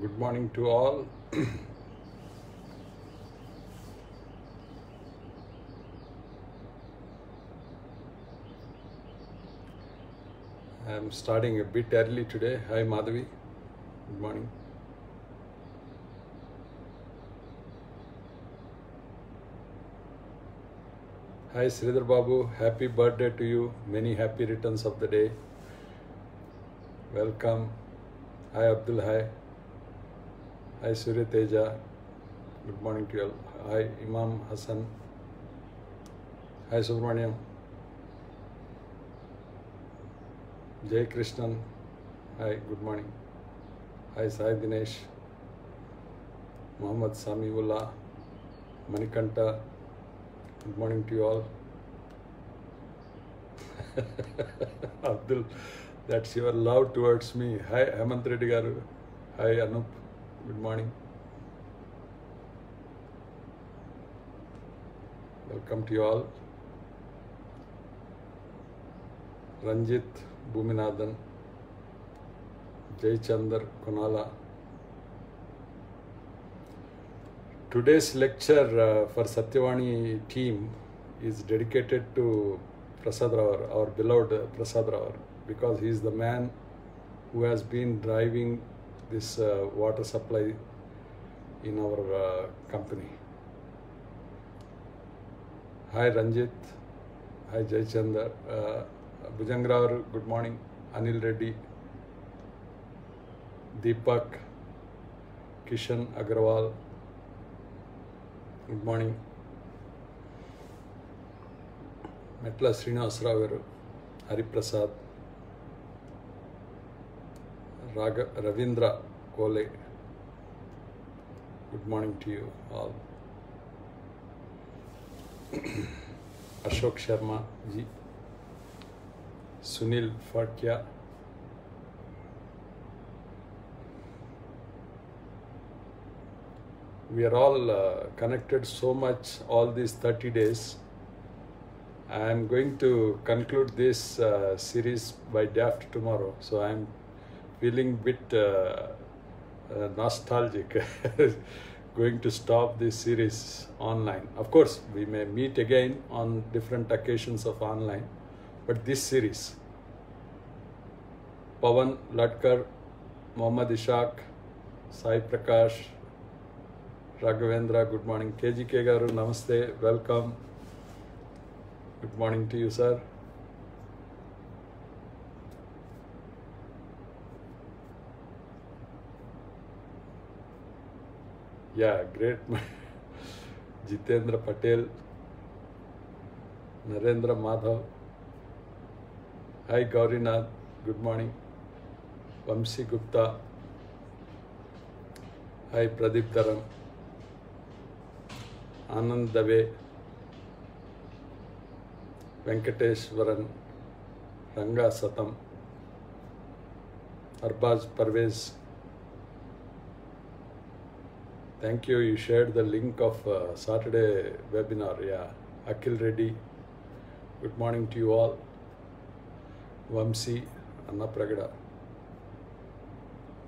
Good morning to all. I am starting a bit early today. Hi Madhavi. Good morning. Hi Sridhar Babu. Happy birthday to you. Many happy returns of the day. Welcome. Hi Abdul. Hi. Hi Surya Teja. Good morning to you all. Hi Imam Hassan. Hi Subramaniam. Jai Krishnan. Hi, good morning. Hi Sai Dinesh. Muhammad Samiullah. Manikanta. Good morning to you all. Abdul, that's your love towards me. Hi Hemant Reddy garu. Hi Anup. Good morning. Welcome to you all. Ranjit Bhuminathan. Jai Chandar Konala. Today's lecture for Satyavani team is dedicated to Prasad Rawar, our beloved Prasad Rawar, because he is the man who has been driving this water supply in our company. Hi Ranjit. Hi Jai Chandar. Bhujangravar, good morning. Anil Reddy. Deepak. Kishan Agrawal. Good morning. Metla Srinivasarao garu. Hari Prasad. Ravindra Kole. Good morning to you all. Ashok Sharma ji. Sunil Fatya. We are all connected so much all these 30 days. I am going to conclude this series by day after tomorrow. So I am feeling a bit nostalgic going to stop this series online. Of course, we may meet again on different occasions of online, but this series, Pawan Ladkar, Mohammad Ishaq, Sai Prakash, Raghavendra, good morning. KGK Garu, Namaste, welcome. Good morning to you, sir. Yeah, great. Jitendra Patel, Narendra Madhav. Hi Gaurinath, good morning. Vamsi Gupta. Hi Pradeep Dharam. Anand Dave. Venkateshwaran. Ranga Satam. Arbaz Parvez. Thank you. You shared the link of Saturday webinar. Yeah. Akhil Reddy. Good morning to you all. Vamsi. Anna Pragada.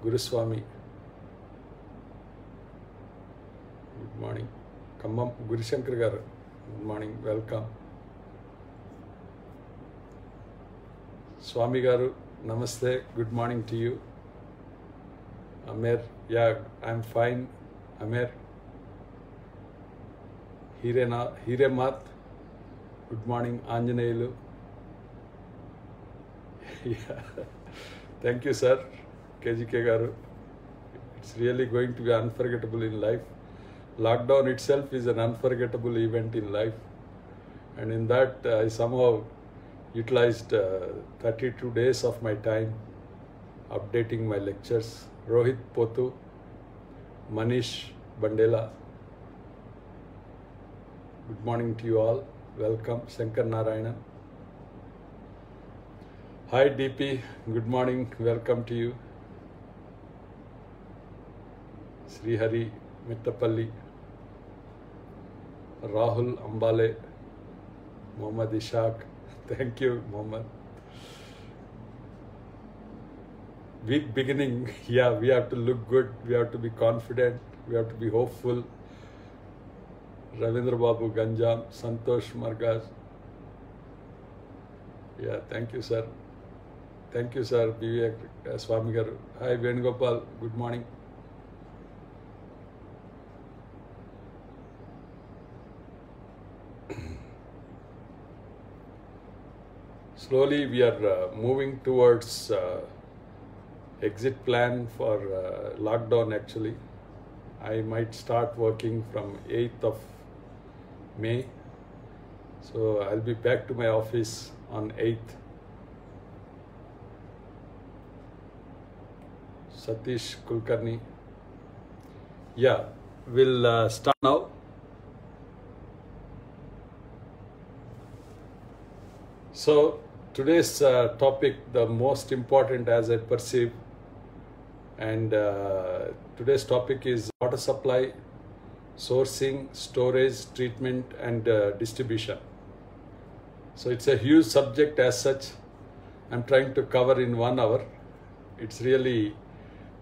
Guruswami. Good morning. Kammam Gurishankar garu. Good morning. Welcome. Swami garu. Namaste. Good morning to you. Amer. Yeah, I'm fine. Amer. Hiremat. Good morning. Anjaneyulu. Yeah. Thank you, sir. KGK garu. It's really going to be unforgettable in life. Lockdown itself is an unforgettable event in life. And in that, I somehow utilized 32 days of my time updating my lectures. Rohit Potu, Manish Bandela. Good morning to you all. Welcome. Shankar Narayanan. Hi DP. Good morning. Welcome to you. Sri Hari Mittapalli. Rahul Ambale. Muhammad Ishaq. Thank you, Muhammad. week beginning, yeah, we have to look good, we have to be confident, we have to be hopeful. Ravindra Babu Ganjam, Santosh Margaz. Yeah, thank you, sir. Thank you, sir. Vivek Swami Garu. Hi, Venugopal. Good morning. Slowly, we are moving towards exit plan for lockdown. Actually, I might start working from 8th of May. So I'll be back to my office on 8th. Satish Kulkarni. Yeah, we'll start now. So today's topic, the most important as I perceive, and today's topic is water supply, sourcing, storage, treatment, and distribution. So it's a huge subject as such. I'm trying to cover in 1 hour. It's really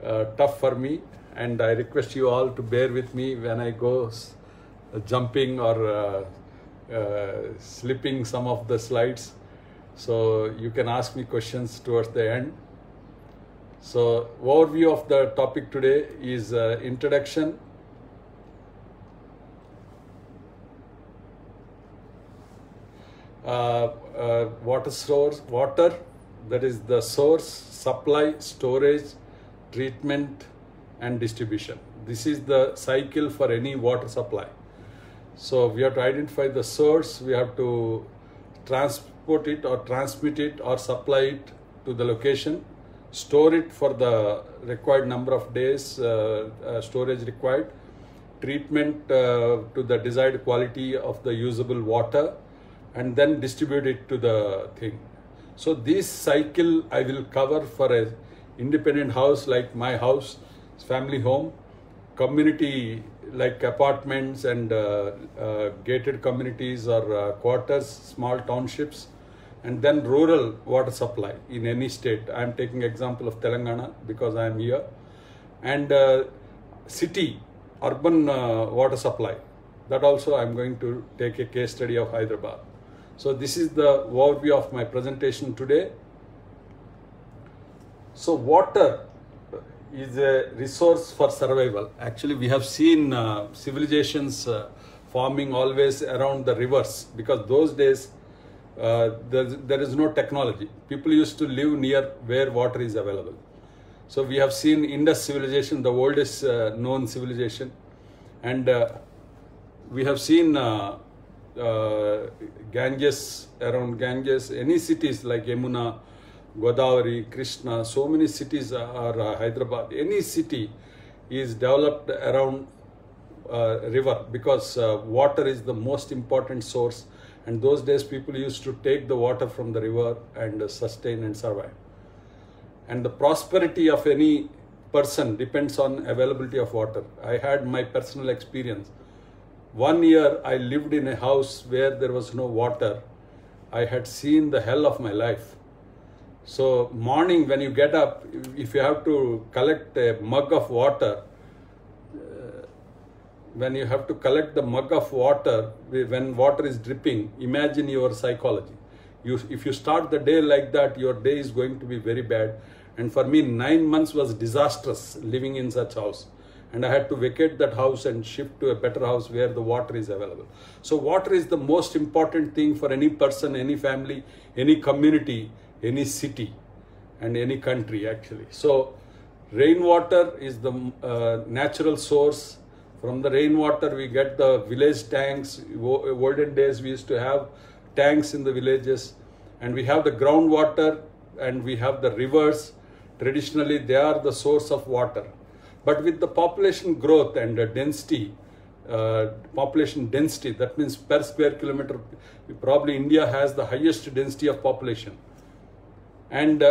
tough for me, and I request you all to bear with me when I go jumping or slipping some of the slides. So you can ask me questions towards the end. So overview of the topic today is introduction, water source, water, that is the source, supply, storage, treatment, and distribution. This is the cycle for any water supply. So we have to identify the source, we have to transport it or transmit it or supply it to the location, store it for the required number of days, storage required, treatment to the desired quality of the usable water, and then distribute it to the thing. So this cycle I will cover for a independent house like my house, family home, community like apartments and gated communities or quarters, small townships, and then rural water supply in any state. I am taking example of Telangana because I am here, and city, urban water supply. That also I am going to take a case study of Hyderabad. So this is the overview of my presentation today. So water is a resource for survival. Actually, we have seen civilizations forming always around the rivers, because those days there is no technology. People used to live near where water is available. So we have seen Indus civilization, the oldest known civilization, and we have seen Ganges, around Ganges, any cities like Yamuna, Godavari, Krishna, so many cities are Hyderabad. Any city is developed around river, because water is the most important source, and those days people used to take the water from the river and sustain and survive. And the prosperity of any person depends on availability of water. I had my personal experience. 1 year I lived in a house where there was no water. I had seen the hell of my life. So morning when you get up, if you have to collect a mug of water, when you have to collect the mug of water, when water is dripping, imagine your psychology. If you start the day like that, your day is going to be very bad. And for me, 9 months was disastrous living in such house. And I had to vacate that house and shift to a better house where the water is available. So water is the most important thing for any person, any family, any community, any city, and any country actually. So rainwater is the natural source. From the rainwater we get the village tanks. Olden days we used to have tanks in the villages, and we have the groundwater and we have the rivers. Traditionally they are the source of water. But with the population growth and the density, population density, that means per square kilometer, probably India has the highest density of population. And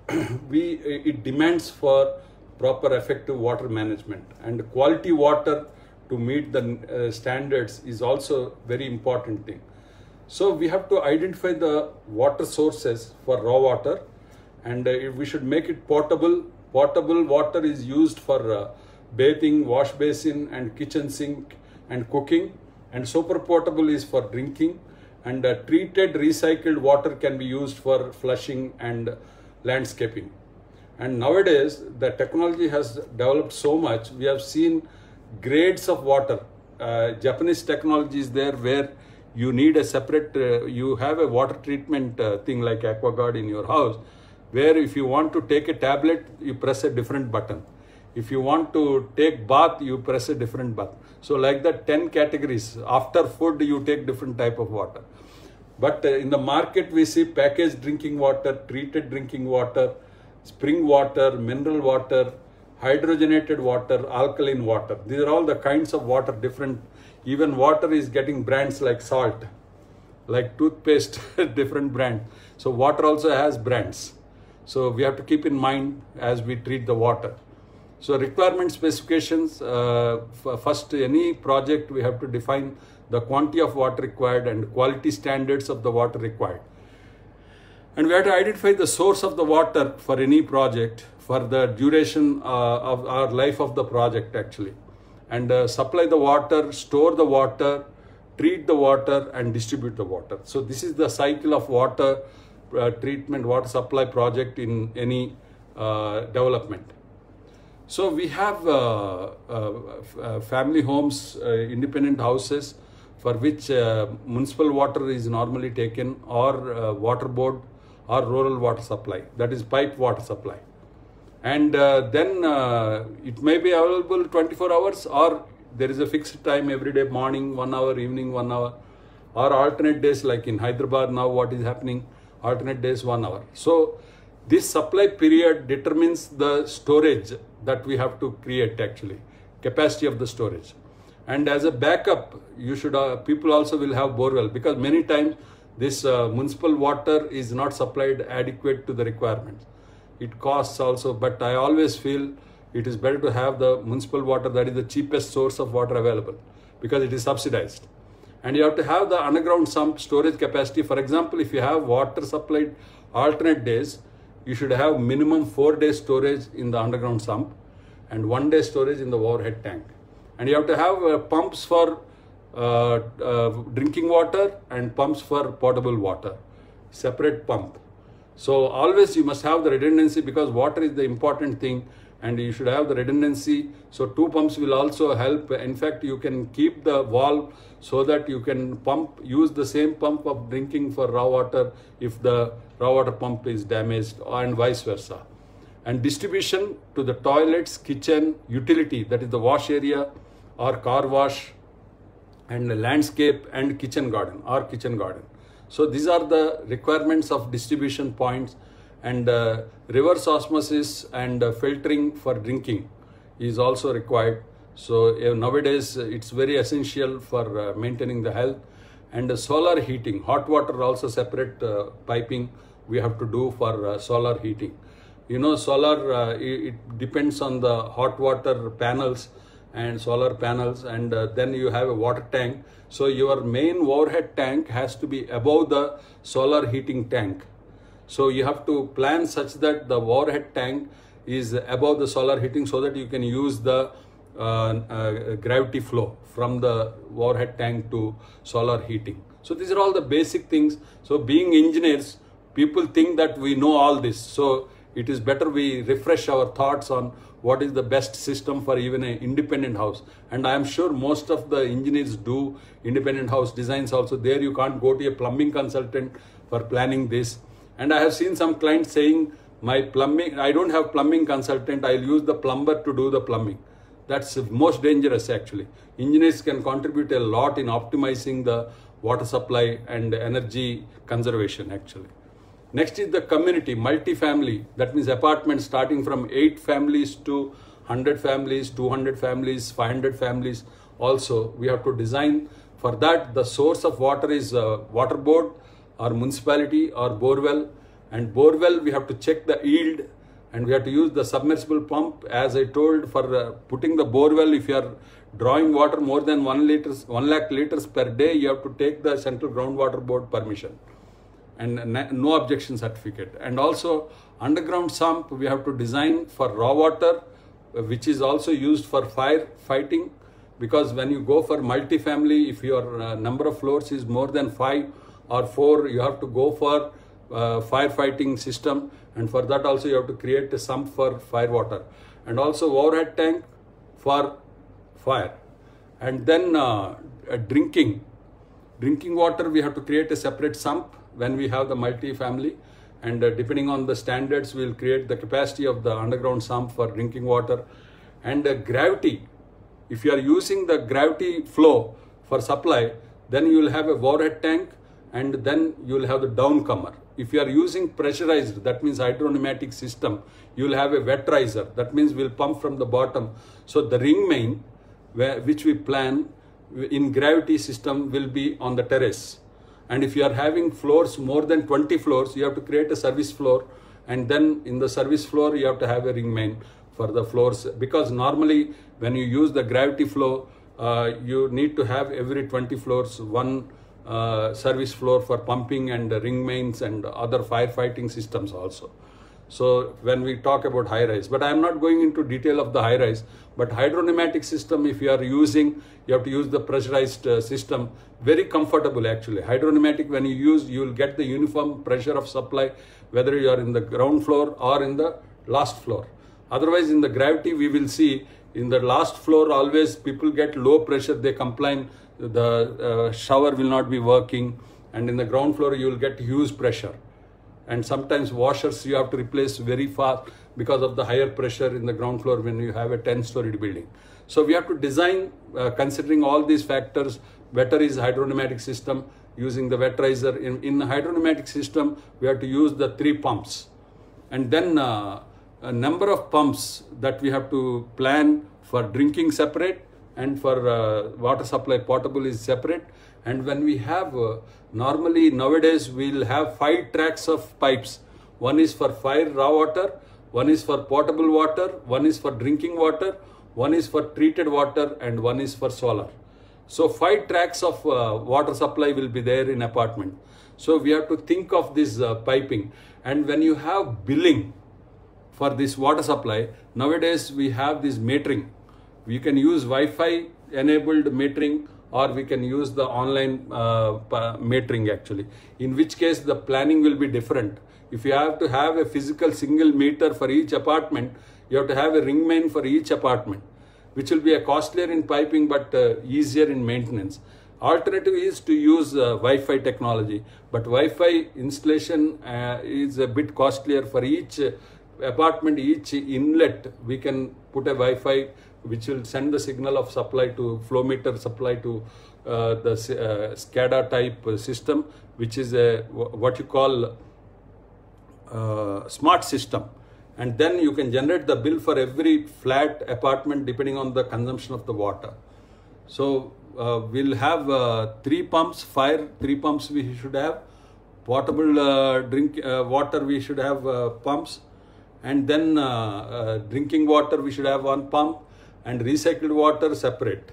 it demands for proper effective water management, and quality water to meet the standards is also very important thing. So we have to identify the water sources for raw water, and we should make it portable, Potable water is used for bathing, wash basin and kitchen sink and cooking, and super potable is for drinking, and treated recycled water can be used for flushing and landscaping. And nowadays the technology has developed so much. We have seen grades of water. Japanese technology is there where you need a separate, you have a water treatment thing like AquaGuard in your house, where if you want to take a tablet, you press a different button. If you want to take bath, you press a different button. So like that 10 categories. After food, you take different type of water. But in the market, we see packaged drinking water, treated drinking water, spring water, mineral water, hydrogenated water, alkaline water. These are all the kinds of water, different. Even water is getting brands like salt, like toothpaste, different brand. So water also has brands. So we have to keep in mind as we treat the water. So requirement specifications, first any project we have to define the quantity of water required and quality standards of the water required. And we have to identify the source of the water for any project for the duration of our life of the project actually. And supply the water, store the water, treat the water and distribute the water. So this is the cycle of water treatment, water supply project in any development. So we have family homes, independent houses for which municipal water is normally taken, or water board or rural water supply, that is pipe water supply. And then it may be available 24 hours or there is a fixed time every day, morning 1 hour, evening 1 hour, or alternate days like in Hyderabad now what is happening, alternate days 1 hour. So this supply period determines the storage that we have to create actually, capacity of the storage. And as a backup, you should people also will have borewell, because many times this municipal water is not supplied adequate to the requirements. It costs also, but I always feel it is better to have the municipal water, that is the cheapest source of water available, because it is subsidized. And you have to have the underground sump storage capacity. For example, if you have water supplied alternate days, you should have minimum 4 days storage in the underground sump and 1 day storage in the overhead tank. And you have to have pumps for drinking water and pumps for potable water, separate pump. So always you must have the redundancy, because water is the important thing and you should have the redundancy. So 2 pumps will also help. In fact, you can keep the valve so that you can use the same pump of drinking for raw water if the raw water pump is damaged, and vice versa. And distribution to the toilets, kitchen, utility, that is the wash area or car wash, and the landscape and kitchen garden or kitchen garden. So these are the requirements of distribution points. And reverse osmosis and filtering for drinking is also required. So nowadays it's very essential for maintaining the health. And solar heating, hot water also separate piping we have to do for solar heating. You know, solar, it depends on the hot water panels and solar panels, and then you have a water tank. So your main overhead tank has to be above the solar heating tank. So you have to plan such that the overhead tank is above the solar heating, so that you can use the gravity flow from the overhead tank to solar heating. So these are all the basic things. So being engineers, people think that we know all this. So it is better we refresh our thoughts on what is the best system for even an independent house. And I am sure most of the engineers do independent house designs also. There you can't go to a plumbing consultant for planning this. And I have seen some clients saying, my plumbing, I don't have plumbing consultant, I'll use the plumber to do the plumbing. That's most dangerous actually. Engineers can contribute a lot in optimizing the water supply and energy conservation actually. Next is the community, multi-family, that means apartments starting from 8 families to 100 families, 200 families, 500 families. Also, we have to design for that. The source of water is water board or municipality or borewell. And borewell, we have to check the yield, and we have to use the submersible pump. As I told, for putting the borewell, if you are drawing water more than 1 lakh liters per day, you have to take the Central Groundwater Board permission. and no objection certificate. And also underground sump we have to design for raw water, which is also used for fire fighting, because when you go for multifamily, if your number of floors is more than 5 or 4, you have to go for firefighting system, and for that also you have to create a sump for fire water, and also overhead tank for fire. And then drinking water, we have to create a separate sump when we have the multi-family, and depending on the standards, we will create the capacity of the underground sump for drinking water. And gravity, if you are using the gravity flow for supply, then you will have a overhead tank, and then you will have the downcomer. If you are using pressurized, that means hydropneumatic system, you will have a wet riser. That means we will pump from the bottom. So the ring main, which we plan in gravity system, will be on the terrace. And if you are having floors more than 20 floors, you have to create a service floor, and then in the service floor you have to have a ring main for the floors, because normally when you use the gravity flow, you need to have every 20 floors one service floor for pumping and ring mains and other firefighting systems also. So when we talk about high rise, but I am not going into detail of the high rise, but hydropneumatic system, if you are using, you have to use the pressurized system, very comfortable actually. Hydropneumatic, when you use, you will get the uniform pressure of supply, whether you are in the ground floor or in the last floor. Otherwise in the gravity, we will see in the last floor always people get low pressure, they complain, the shower will not be working, and in the ground floor you will get huge pressure. And sometimes washers you have to replace very fast because of the higher pressure in the ground floor when you have a 10-storied building. So we have to design considering all these factors. Better is hydropneumatic system using the wet riser. In hydropneumatic system, we have to use the 3 pumps. And then a number of pumps that we have to plan for drinking separate, and for water supply potable is separate. And when we have, normally nowadays we'll have 5 tracks of pipes. One is for fire raw water, one is for potable water, one is for drinking water, one is for treated water, and one is for solar. So 5 tracks of water supply will be there in apartment. So we have to think of this piping. And when you have billing for this water supply, nowadays we have this metering. We can use Wi-Fi enabled metering, or we can use the online metering actually. In which case the planning will be different. If you have to have a physical single meter for each apartment, you have to have a ring main for each apartment, which will be a costlier in piping but easier in maintenance. Alternative is to use Wi-Fi technology, but Wi-Fi installation is a bit costlier. For each apartment, each inlet, we can put a Wi-Fi which will send the signal of supply to flow meter supply to the SCADA type system, which is a what you call smart system. And then you can generate the bill for every flat apartment depending on the consumption of the water. So we'll have 3 pumps, 3 pumps we should have, potable drink water we should have pumps, and then drinking water we should have 1 pump, and recycled water separate.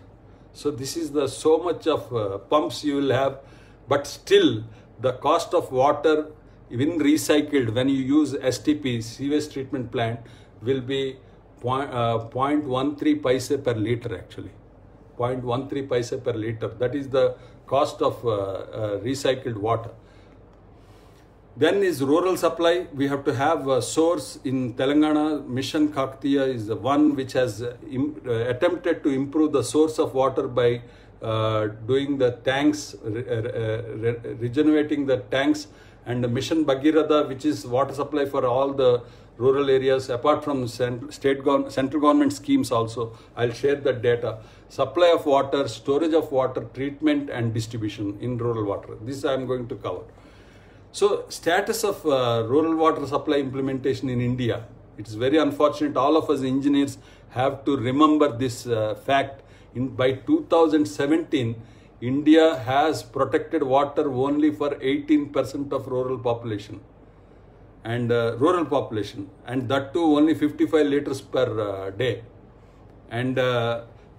So this is the so much of pumps you will have, but still the cost of water even recycled when you use STP, sewage treatment plant, will be 0.13 paise per liter actually. 0.13 paise per liter. That is the cost of recycled water. Then is rural supply. We have to have a source in Telangana. Mission Kakatiya is the one which has attempted to improve the source of water by doing the tanks, regenerating the tanks, and the Mission Bhagiratha, which is water supply for all the rural areas apart from central government schemes also. I'll share that data. Supply of water, storage of water, treatment and distribution in rural water. This I am going to cover. So status of rural water supply implementation in India. It's very unfortunate. All of us engineers have to remember this fact. By 2017, India has protected water only for 18% of rural population. And and that too only 55 liters per day. And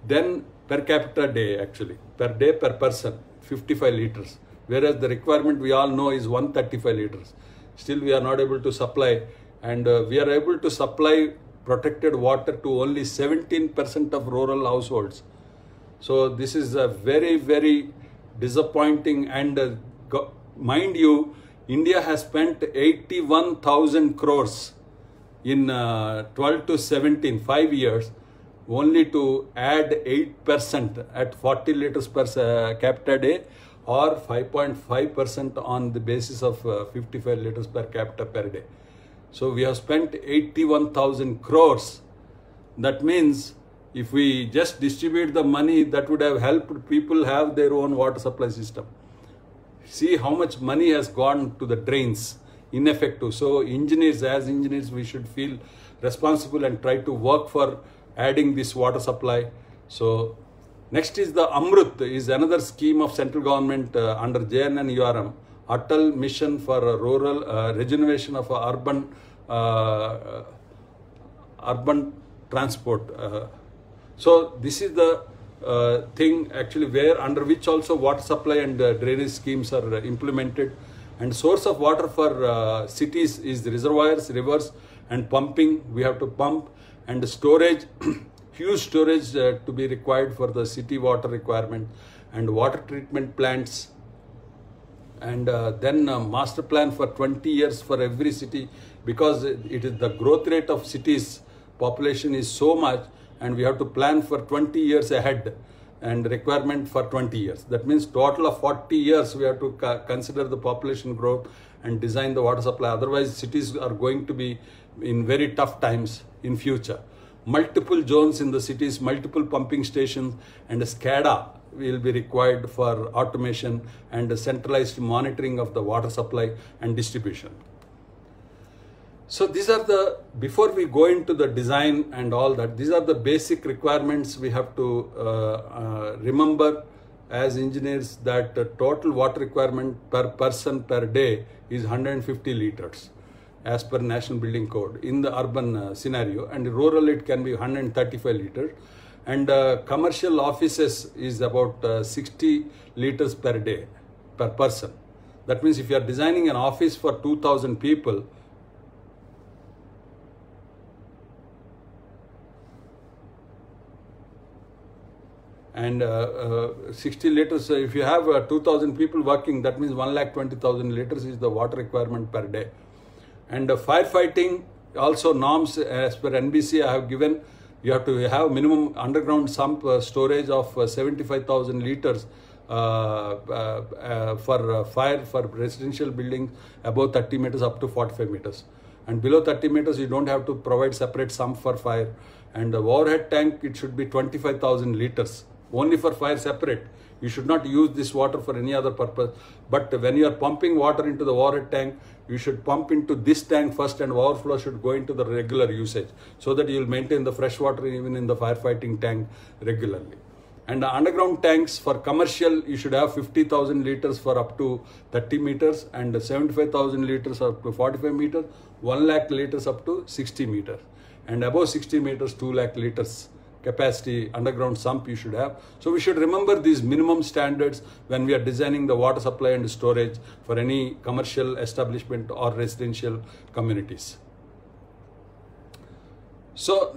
then per capita day actually, per day per person, 55 liters. whereas the requirement we all know is 135 liters. Still we are not able to supply, and we are able to supply protected water to only 17% of rural households. So this is a very, very disappointing, and mind you, India has spent 81,000 crores in 12 to 17, 5 years, only to add 8% at 40 liters per capita day, or 5.5% on the basis of 55 liters per capita per day. So we have spent 81,000 crores. That means if we just distribute the money, that would have helped people have their own water supply system. See how much money has gone to the drains, ineffective. So as engineers, we should feel responsible and try to work for adding this water supply. So next is the Amrut, is another scheme of central government under JNNURM, Atal Mission for Rural Regeneration of Urban Transport. So this is the thing actually where under which also water supply and drainage schemes are implemented. And source of water for cities is the reservoirs, rivers, and pumping. We have to pump, and storage, huge storage to be required for the city water requirement, and water treatment plants. And then master plan for 20 years for every city, because it is the growth rate of cities, population is so much, and we have to plan for 20 years ahead and requirement for 20 years. That means total of 40 years we have to consider the population growth and design the water supply. Otherwise, cities are going to be in very tough times in future. Multiple zones in the cities, multiple pumping stations, and a SCADA will be required for automation and centralized monitoring of the water supply and distribution. So these are the, before we go into the design and all that, these are the basic requirements we have to remember as engineers, that total water requirement per person per day is 150 liters as per National Building Code in the urban scenario, and rural it can be 135 liters, and commercial offices is about 60 liters per day per person. That means if you are designing an office for 2,000 people, and 60 liters, if you have 2,000 people working, that means 1,20,000 liters is the water requirement per day. And firefighting, also norms as per NBC I have given, you have to have minimum underground sump storage of 75,000 liters for fire for residential buildings above 30 meters up to 45 meters. And below 30 meters, you don't have to provide separate sump for fire. And the overhead tank, it should be 25,000 liters. Only for fire separate. You should not use this water for any other purpose. But when you are pumping water into the overhead tank, you should pump into this tank first, and overflow should go into the regular usage, so that you will maintain the fresh water even in the firefighting tank regularly. And the underground tanks for commercial, you should have 50,000 liters for up to 30 meters, and 75,000 liters up to 45 meters, 1 lakh liters up to 60 meters. And above 60 meters, 2 lakh liters capacity underground sump you should have. So we should remember these minimum standards when we are designing the water supply and storage for any commercial establishment or residential communities. So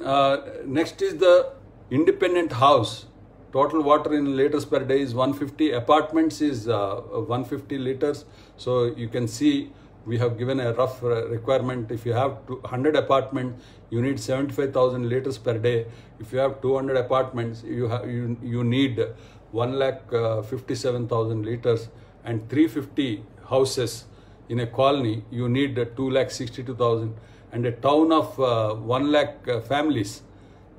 next is the independent house. Total water in liters per day is 150. Apartments is 150 liters. So you can see we have given a rough requirement. If you have 100 apartments, you need 75,000 liters per day. If you have 200 apartments, you need 1,57,000 liters, and 350 houses in a colony, you need 2,62,000, and a town of 1 lakh families,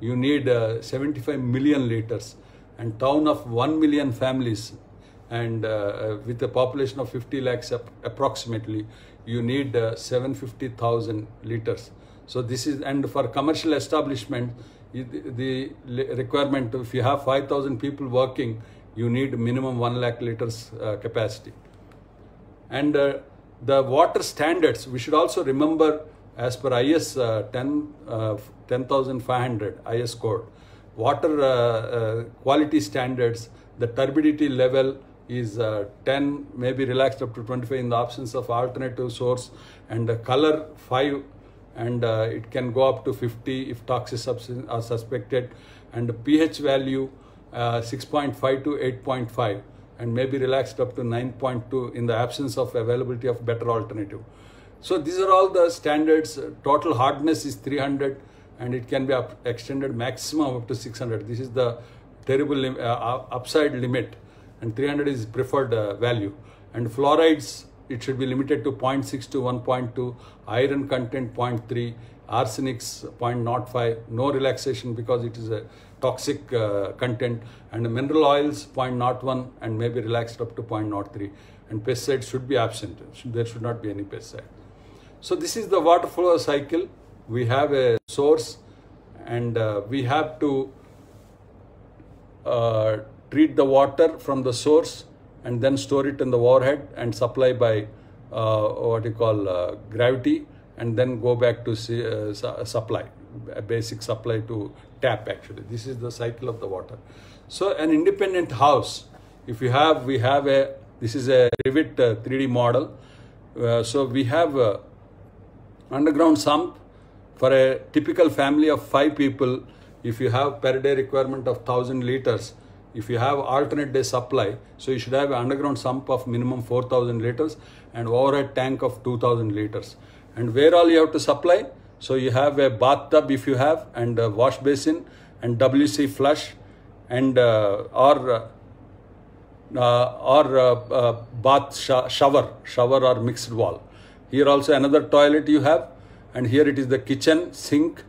you need 75 million liters, and town of 1 million families, and with a population of 50 lakhs approximately, you need 750,000 liters. So this is, and for commercial establishment, the requirement, if you have 5,000 people working, you need minimum 1 lakh liters capacity. And the water standards, we should also remember as per IS 10,500 IS code, water quality standards, the turbidity level is 10, maybe relaxed up to 25 in the absence of alternative source, and the color 5, and it can go up to 50 if toxic substances are suspected, and the pH value 6.5 to 8.5, and maybe relaxed up to 9.2 in the absence of availability of better alternative. So these are all the standards. Total hardness is 300, and it can be extended maximum up to 600. This is the terrible upside limit, and 300 is preferred value. And fluorides, it should be limited to 0.6 to 1.2, iron content 0.3, arsenics 0.05, no relaxation because it is a toxic content, and the mineral oils 0.01 and maybe relaxed up to 0.03, and pesticides should be absent. There should not be any pesticide. So this is the water flow cycle. We have a source, and we have to treat the water from the source and then store it in the overhead and supply by what you call gravity, and then go back to supply, a basic supply to tap actually. This is the cycle of the water. So an independent house, if you have, this is a Revit 3D model. So we have a underground sump for a typical family of 5 people. If you have per day requirement of 1000 liters, if you have alternate day supply, so you should have an underground sump of minimum 4000 liters and overhead tank of 2000 liters. And where all you have to supply? So you have a bathtub if you have, and a wash basin, and WC flush, and bath shower or mixed wall. Here also another toilet you have, and here it is the kitchen, sink,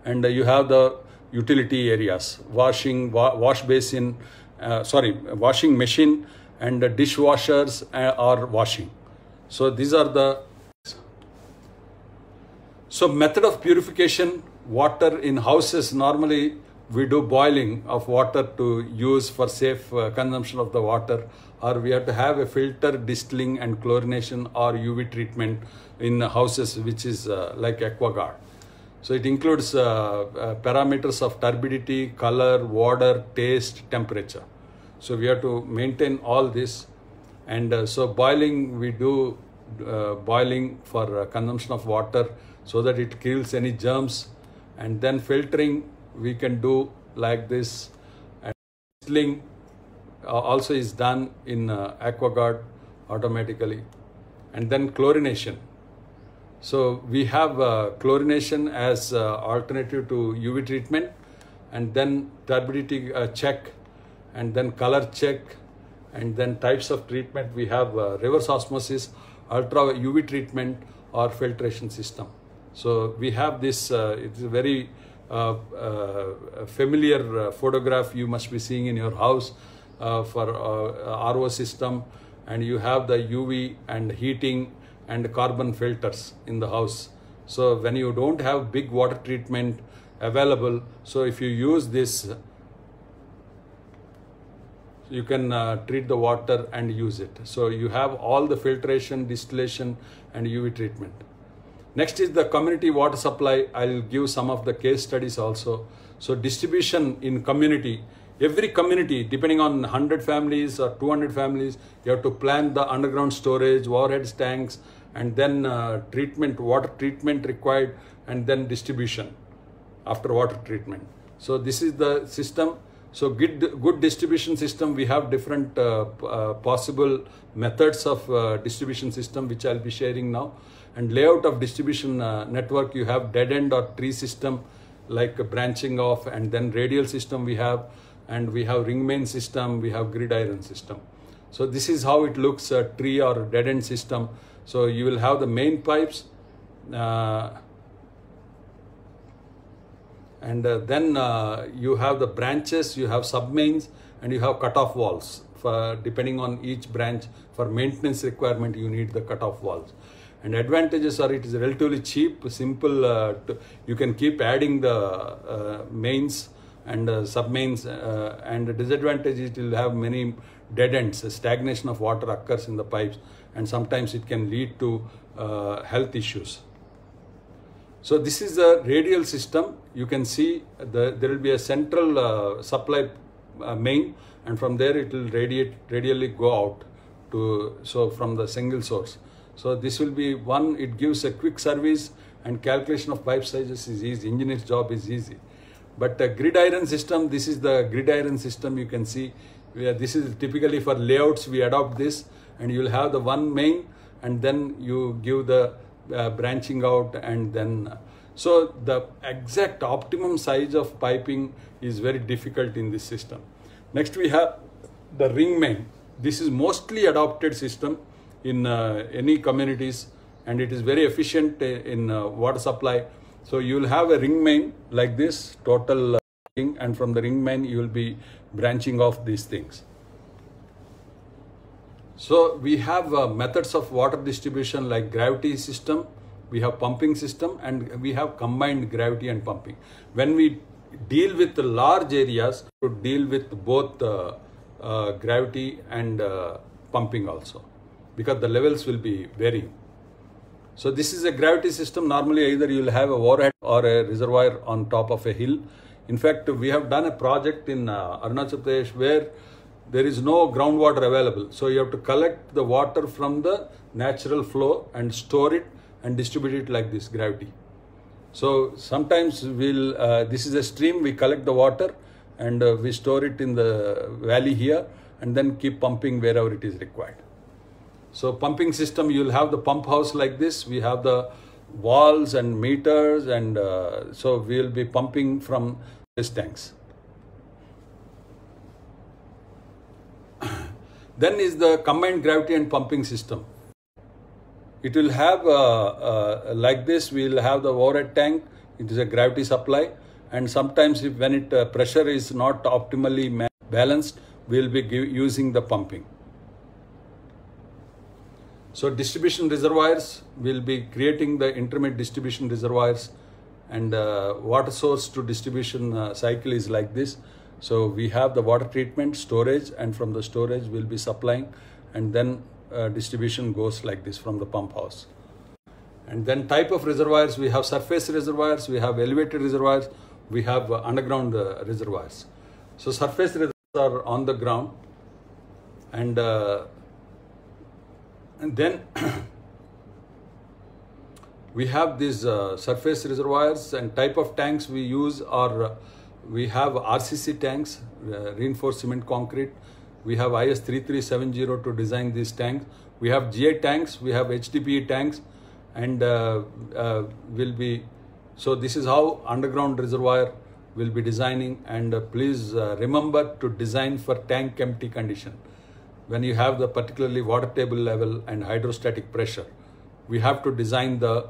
and you have the utility areas, washing machine, and the dishwashers are washing. So these are the method of purification. Water in houses, normally we do boiling of water to use for safe consumption of the water, or we have to have a filter, distilling and chlorination or UV treatment in houses, which is like AquaGuard. So it includes parameters of turbidity, color, water, taste, temperature. So we have to maintain all this. And so boiling, we do boiling for consumption of water so that it kills any germs. And then filtering we can do like this. And distilling also is done in AquaGuard automatically. And then chlorination. So we have chlorination as alternative to UV treatment, and then turbidity check, and then color check, and then types of treatment. We have reverse osmosis, ultra UV treatment, or filtration system. So we have this, it's a very familiar photograph you must be seeing in your house for RO system, and you have the UV and heating and carbon filters in the house. So when you don't have big water treatment available, so if you use this, you can treat the water and use it. So you have all the filtration, distillation and UV treatment. Next is the community water supply. I'll give some of the case studies also. So distribution in community. Every community, depending on 100 families or 200 families, you have to plan the underground storage, overhead tanks, and then treatment, water treatment required, and then distribution after water treatment. So this is the system. So good distribution system, we have different possible methods of distribution system, which I'll be sharing now. And layout of distribution network, you have dead end or tree system, like branching off, and then radial system we have, and we have ring main system, we have gridiron system. So this is how it looks, a tree or dead end system. So you will have the main pipes, and then you have the branches, you have submains, and you have cutoff walls. For depending on each branch, for maintenance requirement, you need the cutoff walls. And advantages are it is relatively cheap, simple. You can keep adding the mains and submains, and the disadvantage is it will have many dead ends. Stagnation of water occurs in the pipes, and sometimes it can lead to health issues. So this is a radial system. You can see there will be a central supply main, and from there it will radially go out to, so from the single source. So this will be one, it gives a quick service, and calculation of pipe sizes is easy, engineer's job is easy. But a grid iron system, this is the grid iron system, you can see, this is typically for layouts, we adopt this, and you will have the one main, and then you give the branching out, and then, so the exact optimum size of piping is very difficult in this system. Next we have the ring main. This is mostly adopted system in any communities, and it is very efficient in water supply. So you will have a ring main like this, total ring, and from the ring main you will be branching off these things. So we have methods of water distribution like gravity system, we have pumping system, and we have combined gravity and pumping. When we deal with the large areas, to deal with both gravity and pumping also, because the levels will be varying. So this is a gravity system. Normally either you will have a warhead or a reservoir on top of a hill. In fact, we have done a project in Arunachal Pradesh where there is no groundwater available. So you have to collect the water from the natural flow and store it and distribute it like this, gravity. So sometimes we'll, this is a stream, we collect the water and we store it in the valley here and then keep pumping wherever it is required. So pumping system, you'll have the pump house like this. We have the valves and meters, and so we'll be pumping from these tanks. Then is the combined gravity and pumping system. It will have like this, we will have the overhead tank. It is a gravity supply, and sometimes if when it pressure is not optimally balanced, we will be using the pumping. So distribution reservoirs, will be creating the intermediate distribution reservoirs, and water source to distribution cycle is like this. So we have the water treatment, storage, and from the storage we'll be supplying, and then distribution goes like this from the pump house. And then type of reservoirs, we have surface reservoirs, we have elevated reservoirs, we have underground reservoirs. So surface reservoirs are on the ground, and then we have these surface reservoirs, and type of tanks we use are, we have RCC tanks, reinforced cement concrete. We have IS 3370 to design these tanks. We have GI tanks, we have HDPE tanks, and will be, so this is how underground reservoir will be designing. And please remember to design for tank empty condition. When you have the particularly water table level and hydrostatic pressure, we have to design the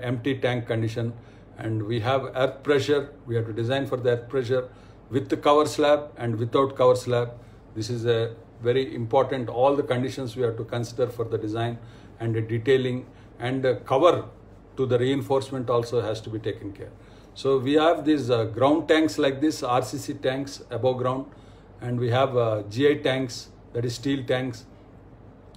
empty tank condition. And we have earth pressure, we have to design for the earth pressure with the cover slab and without cover slab. This is a very important, all the conditions we have to consider for the design, and the detailing, and the cover to the reinforcement also has to be taken care. So we have these ground tanks like this, RCC tanks above ground, and we have GI tanks, that is steel tanks,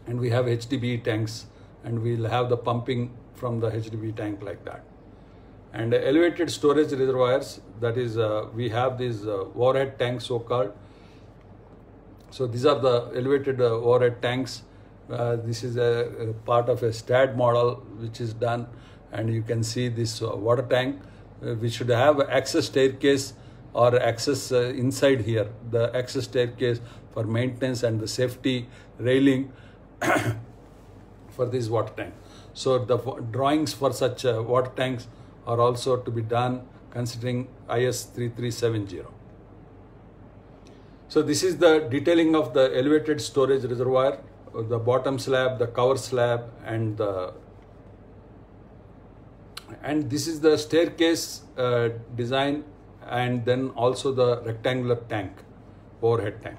and we have HDPE tanks, and we'll have the pumping from the HDPE tank like that. And elevated storage reservoirs, that is, we have these overhead tanks so-called. So these are the elevated overhead tanks. This is a part of a STAD model which is done, and you can see this water tank. We should have access staircase or access inside here, the access staircase for maintenance and the safety railing for this water tank. So the drawings for such water tanks are also to be done considering IS 3370. So this is the detailing of the elevated storage reservoir, the bottom slab, the cover slab, and this is the staircase design, and then also the rectangular tank, overhead tank.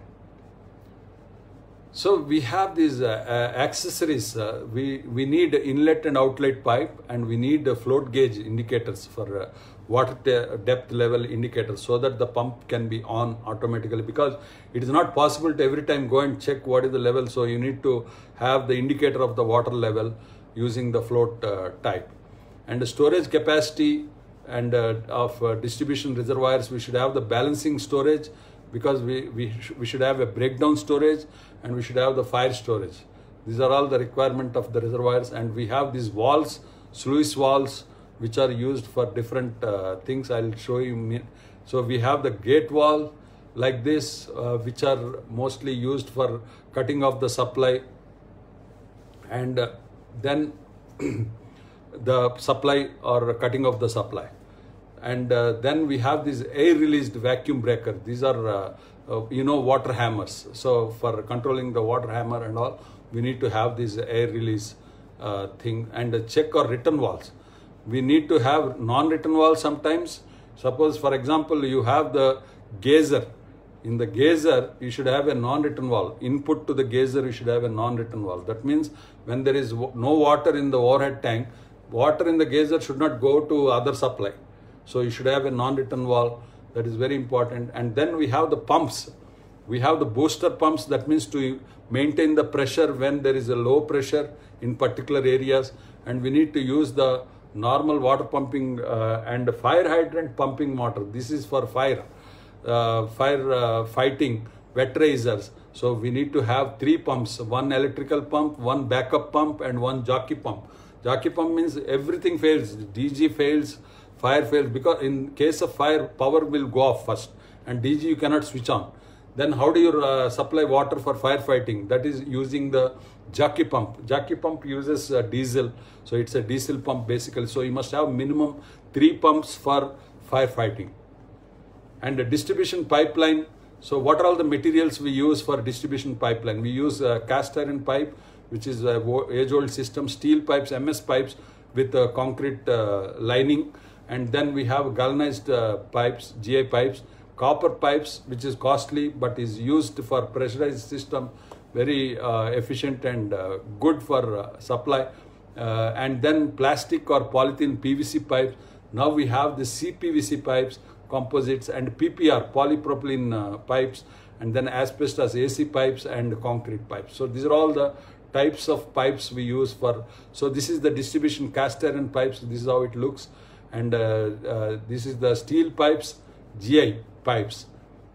So we have these accessories. We need inlet and outlet pipe, and we need float gauge indicators for water depth level indicators, so that the pump can be on automatically, because it is not possible to every time go and check what is the level. So you need to have the indicator of the water level using the float type. And the storage capacity, and of distribution reservoirs, we should have the balancing storage, because we should have a breakdown storage, and we should have the fire storage. These are all the requirement of the reservoirs. And we have these walls, sluice walls, which are used for different things. I'll show you. So we have the gate wall like this, which are mostly used for cutting off the supply, and then the supply or cutting off the supply. And then we have this air released vacuum breaker. These are water hammers. So for controlling the water hammer and all, we need to have this air release thing. And check or return valves. We need to have non-return valves sometimes. Suppose, for example, you have the geyser. In the geyser, you should have a non-return valve. Input to the geyser, you should have a non-return valve. That means when there is no water in the overhead tank, water in the geyser should not go to other supply. So you should have a non-return valve. That is very important. And then we have the pumps. We have the booster pumps. That means to maintain the pressure when there is a low pressure in particular areas. And we need to use the normal water pumping and fire hydrant pumping motor. This is for fire fighting, wet raisers. So we need to have 3 pumps, 1 electrical pump, 1 backup pump, and 1 jockey pump. Jockey pump means everything fails. DG fails, fire fails, because in case of fire, power will go off first, and DG you cannot switch on. Then how do you supply water for firefighting? That is using the jockey pump. Jockey pump uses diesel, so it's a diesel pump basically. So you must have minimum 3 pumps for firefighting. And the distribution pipeline. So what are all the materials we use for distribution pipeline? We use cast iron pipe, which is age-old system, steel pipes, MS pipes with concrete lining. And then we have galvanized pipes, GI pipes, copper pipes, which is costly but is used for pressurized system, very efficient and good for supply. And then plastic or polythene PVC pipes. Now we have the CPVC pipes, composites, and PPR, polypropylene pipes, and then asbestos AC pipes and concrete pipes. So these are all the types of pipes we use for. So this is the distribution cast iron pipes. This is how it looks. And this is the steel pipes, GI pipes.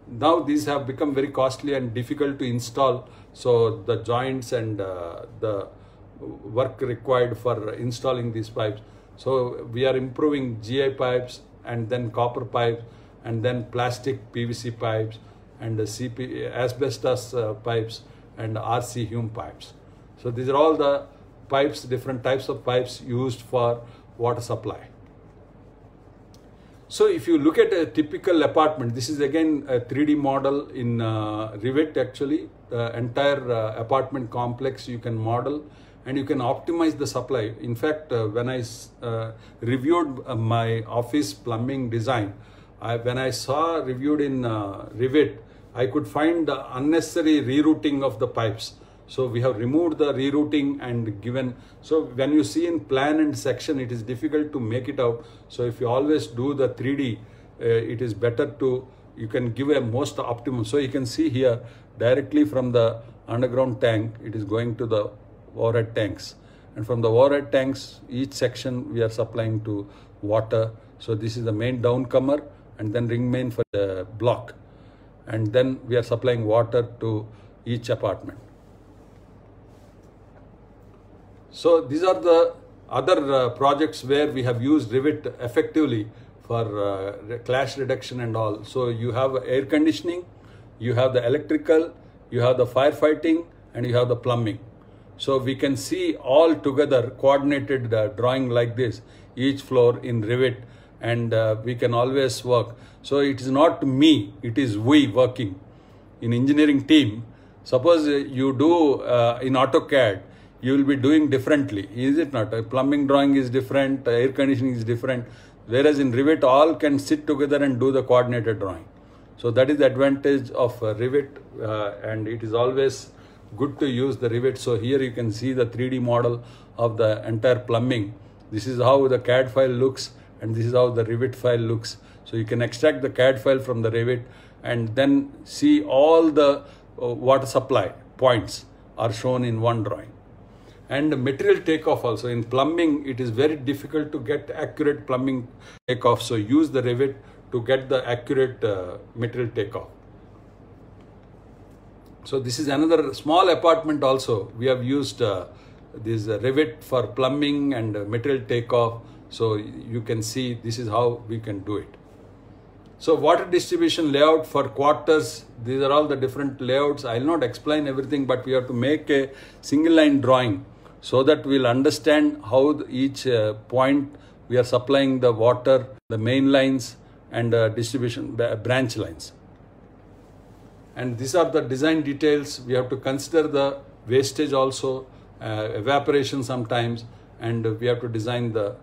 Now these have become very costly and difficult to install. So the joints and the work required for installing these pipes. So we are improving GI pipes, and then copper pipes, and then plastic PVC pipes, and the asbestos pipes, and RC Hume pipes. So these are all the pipes, different types of pipes used for water supply. So if you look at a typical apartment, this is again a 3D model in Revit actually. The entire apartment complex you can model, and you can optimize the supply. In fact, when I reviewed my office plumbing design, when I saw reviewed in Revit, I could find the unnecessary rerouting of the pipes. So we have removed the rerouting and given. So when you see in plan and section, it is difficult to make it out. So if you always do the 3D, it is better to, you can give a most optimum. So you can see here directly from the underground tank, it is going to the overhead tanks. And from the overhead tanks, each section we are supplying to water. So this is the main downcomer, and then ring main for the block. And then we are supplying water to each apartment. So these are the other projects where we have used Revit effectively for clash reduction and all. So you have air conditioning, you have the electrical, you have the firefighting, and you have the plumbing. So we can see all together coordinated drawing like this, each floor in Revit, and we can always work. So it is not me, it is we working in engineering team. Suppose you do in AutoCAD, you will be doing differently, is it not? A plumbing drawing is different, air conditioning is different, whereas in Revit all can sit together and do the coordinated drawing. So that is the advantage of Revit, and it is always good to use the Revit. So here you can see the 3D model of the entire plumbing. This is how the CAD file looks, and this is how the Revit file looks. So you can extract the CAD file from the Revit and then see all the water supply points are shown in one drawing. And material takeoff also. In plumbing, it is very difficult to get accurate plumbing takeoff. So use the Revit to get the accurate material takeoff. So this is another small apartment also. We have used this Revit for plumbing and material takeoff. So you can see this is how we can do it. So water distribution layout for quarters, these are all the different layouts. I will not explain everything, but we have to make a single line drawing so that we'll understand how each point we are supplying the water, the main lines and distribution branch lines. And these are the design details. We have to consider the wastage also, evaporation sometimes, and we have to design the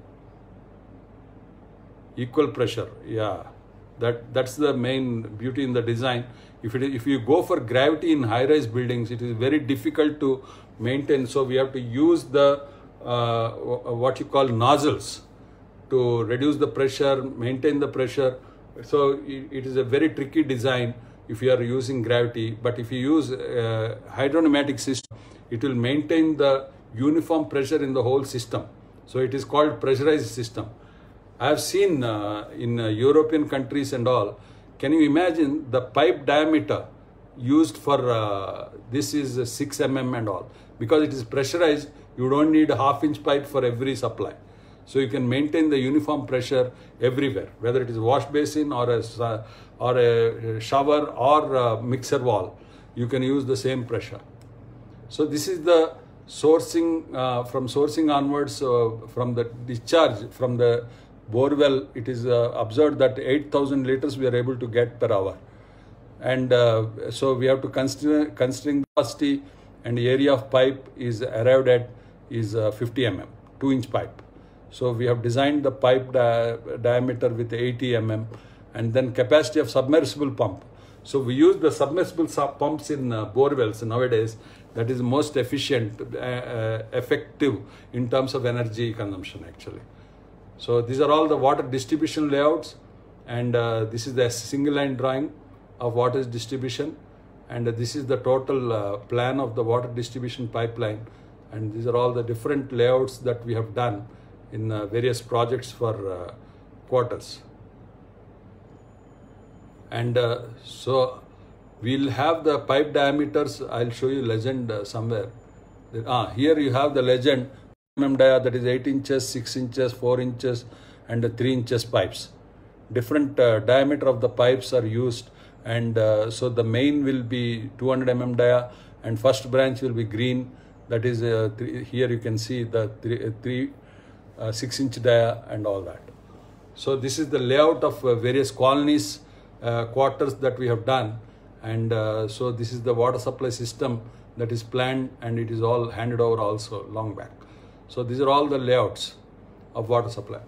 equal pressure. Yeah, that's the main beauty in the design. If you go for gravity in high-rise buildings, it is very difficult to maintain. So we have to use the what you call nozzles to reduce the pressure, maintain the pressure. So it is a very tricky design if you are using gravity. But if you use hydropneumatic system, it will maintain the uniform pressure in the whole system. So it is called pressurized system. I have seen in European countries and all, can you imagine the pipe diameter used for this is 6 mm and all. Because it is pressurized, you don't need a half-inch pipe for every supply. So you can maintain the uniform pressure everywhere, whether it is wash basin or a shower or a mixer wall, you can use the same pressure. So this is the sourcing, from sourcing onwards, from the discharge from the borewell, it is observed that 8,000 liters we are able to get per hour. And so we have to considering capacity and the area of pipe is arrived at is 50 mm, 2-inch pipe. So we have designed the pipe diameter with 80 mm, and then capacity of submersible pump. So we use the submersible pumps in borewells nowadays. That is most efficient, effective in terms of energy consumption actually. So these are all the water distribution layouts, and this is the single line drawing of water distribution, and this is the total plan of the water distribution pipeline, and these are all the different layouts that we have done in various projects for quarters. And so we'll have the pipe diameters. I'll show you legend somewhere. Here you have the legend mm dia, that is 8 inches, 6 inches, 4 inches and 3 inches pipes. Different diameter of the pipes are used, and so the main will be 200 mm dia and first branch will be green. That is here you can see the 6-inch dia and all that. So this is the layout of various colonies, quarters that we have done, and so this is the water supply system that is planned, and it is all handed over also long back. So these are all the layouts of water supply.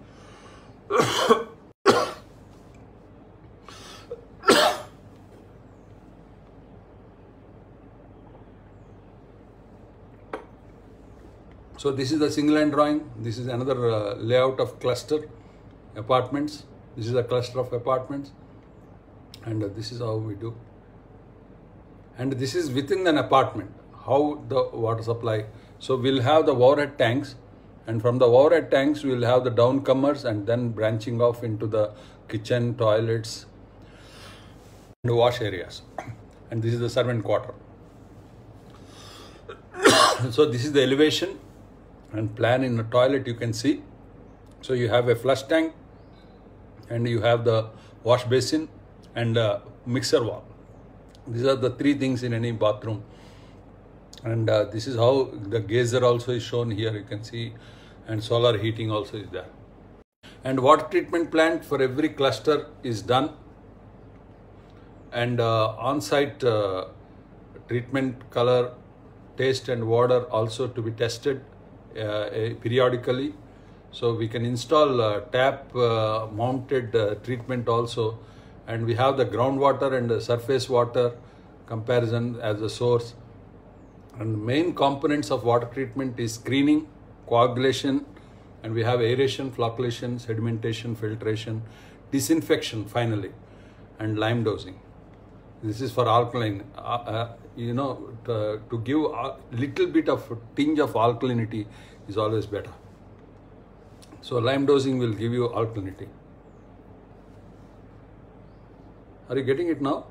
So this is the single line drawing. This is another layout of cluster apartments. This is a cluster of apartments, and this is how we do. And this is within an apartment, how the water supply. So we'll have the overhead tanks, and from the overhead tanks we'll have the downcomers, and then branching off into the kitchen, toilets and wash areas. And this is the servant quarter. So this is the elevation and plan in the toilet, you can see. So you have a flush tank, and you have the wash basin and mixer wall. These are the three things in any bathroom. And this is how the geyser also is shown here, you can see, and solar heating also is there. And water treatment plant for every cluster is done, and on-site treatment, color, taste and water also to be tested periodically. So we can install tap mounted treatment also, and we have the groundwater and the surface water comparison as a source. And main components of water treatment is screening, coagulation, and we have aeration, flocculation, sedimentation, filtration, disinfection finally, and lime dosing. This is for alkaline. To give a little bit of tinge of alkalinity is always better. So lime dosing will give you alkalinity. Are you getting it now?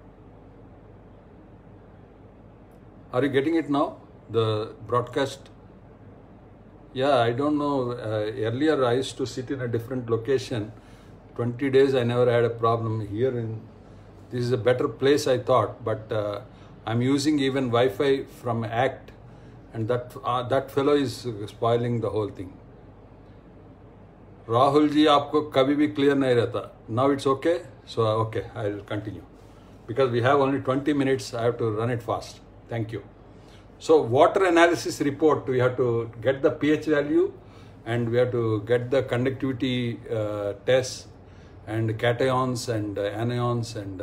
Are you getting it now? The broadcast? Yeah, I don't know. Earlier I used to sit in a different location. 20 days I never had a problem. This is a better place I thought, but I'm using even Wi-Fi from ACT, and that fellow is spoiling the whole thing. Rahul ji, आपको कभी भी clear नहीं रहता. Now it's okay? So okay, I will continue. Because we have only 20 minutes, I have to run it fast. Thank you. So water analysis report, we have to get the pH value, and we have to get the conductivity tests, and cations and anions and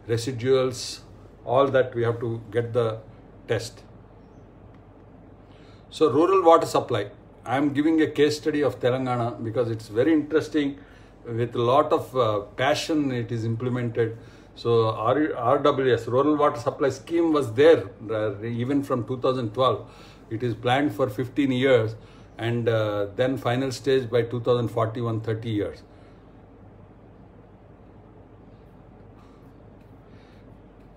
residuals, all that we have to get the test. So rural water supply. I am giving a case study of Telangana because it's very interesting. With a lot of passion it is implemented. So RWS, Rural Water Supply Scheme, was there even from 2012. It is planned for 15 years, and then final stage by 2041, 30 years.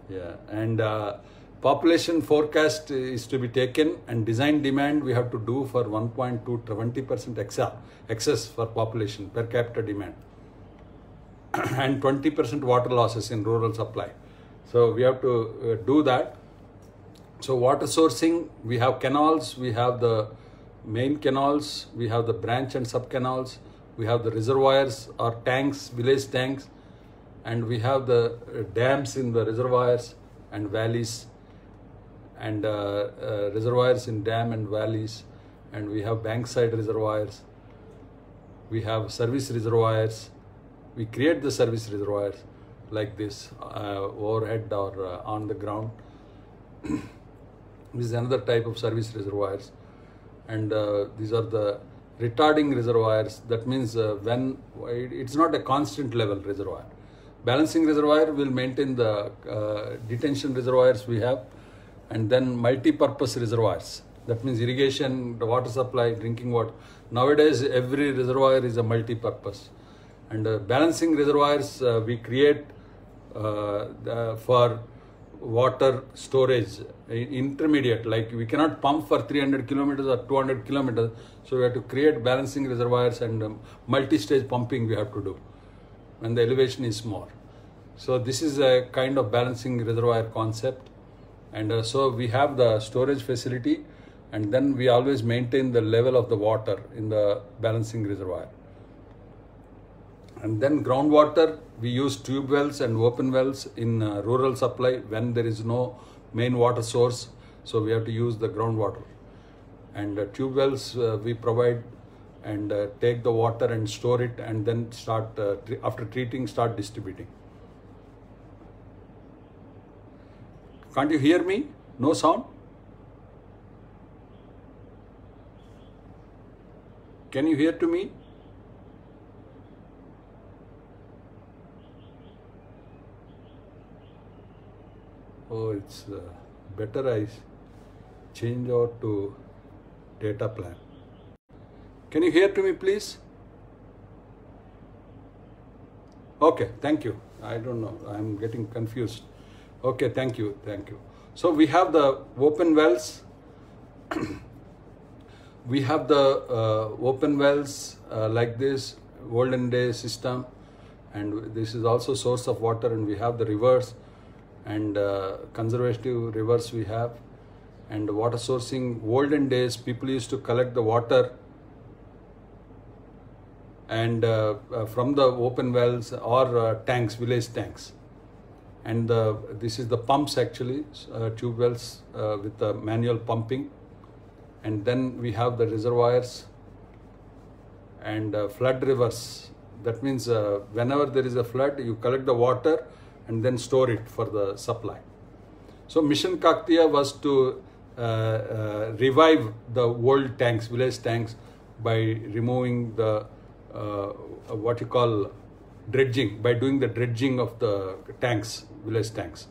Yeah, and population forecast is to be taken, and design demand we have to do for 1.2 to 20% excess for population per capita demand, and 20% water losses in rural supply. So we have to do that. So water sourcing, we have canals, we have the main canals, we have the branch and sub canals, we have the reservoirs or tanks, village tanks, and we have the dams in the reservoirs and valleys, and reservoirs in dam and valleys, and we have bankside reservoirs, we have service reservoirs. We create the service reservoirs like this, overhead or on the ground. This is another type of service reservoirs, and these are the retarding reservoirs. That means when it's not a constant level reservoir. Balancing reservoir will maintain the detention reservoirs we have, and then multi-purpose reservoirs. That means irrigation, the water supply, drinking water. Nowadays, every reservoir is a multi-purpose. And balancing reservoirs we create for water storage, intermediate, like we cannot pump for 300 kilometers or 200 kilometers. So we have to create balancing reservoirs, and multi-stage pumping we have to do when the elevation is small. So this is a kind of balancing reservoir concept. And so we have the storage facility, and then we always maintain the level of the water in the balancing reservoir. And then groundwater, we use tube wells and open wells in rural supply when there is no main water source. So we have to use the groundwater. And tube wells we provide, and take the water and store it, and then start, after treating, start distributing. Can't you hear me? No sound? Can you hear to me? Oh, it's better I change out to data plan. Can you hear to me, please? Okay, thank you. I don't know, I'm getting confused. Okay, thank you, thank you. So we have the open wells. We have the open wells like this, olden day system, and this is also source of water, and we have the rivers and conservative rivers we have, and water sourcing. Olden days, people used to collect the water and from the open wells or tanks, village tanks. And this is the pumps actually, tube wells with the manual pumping. And then we have the reservoirs and flood rivers. That means whenever there is a flood, you collect the water and then store it for the supply. So Mission Kakatiya was to revive the old tanks, village tanks, by removing the what you call dredging, by doing the dredging of the tanks, village tanks.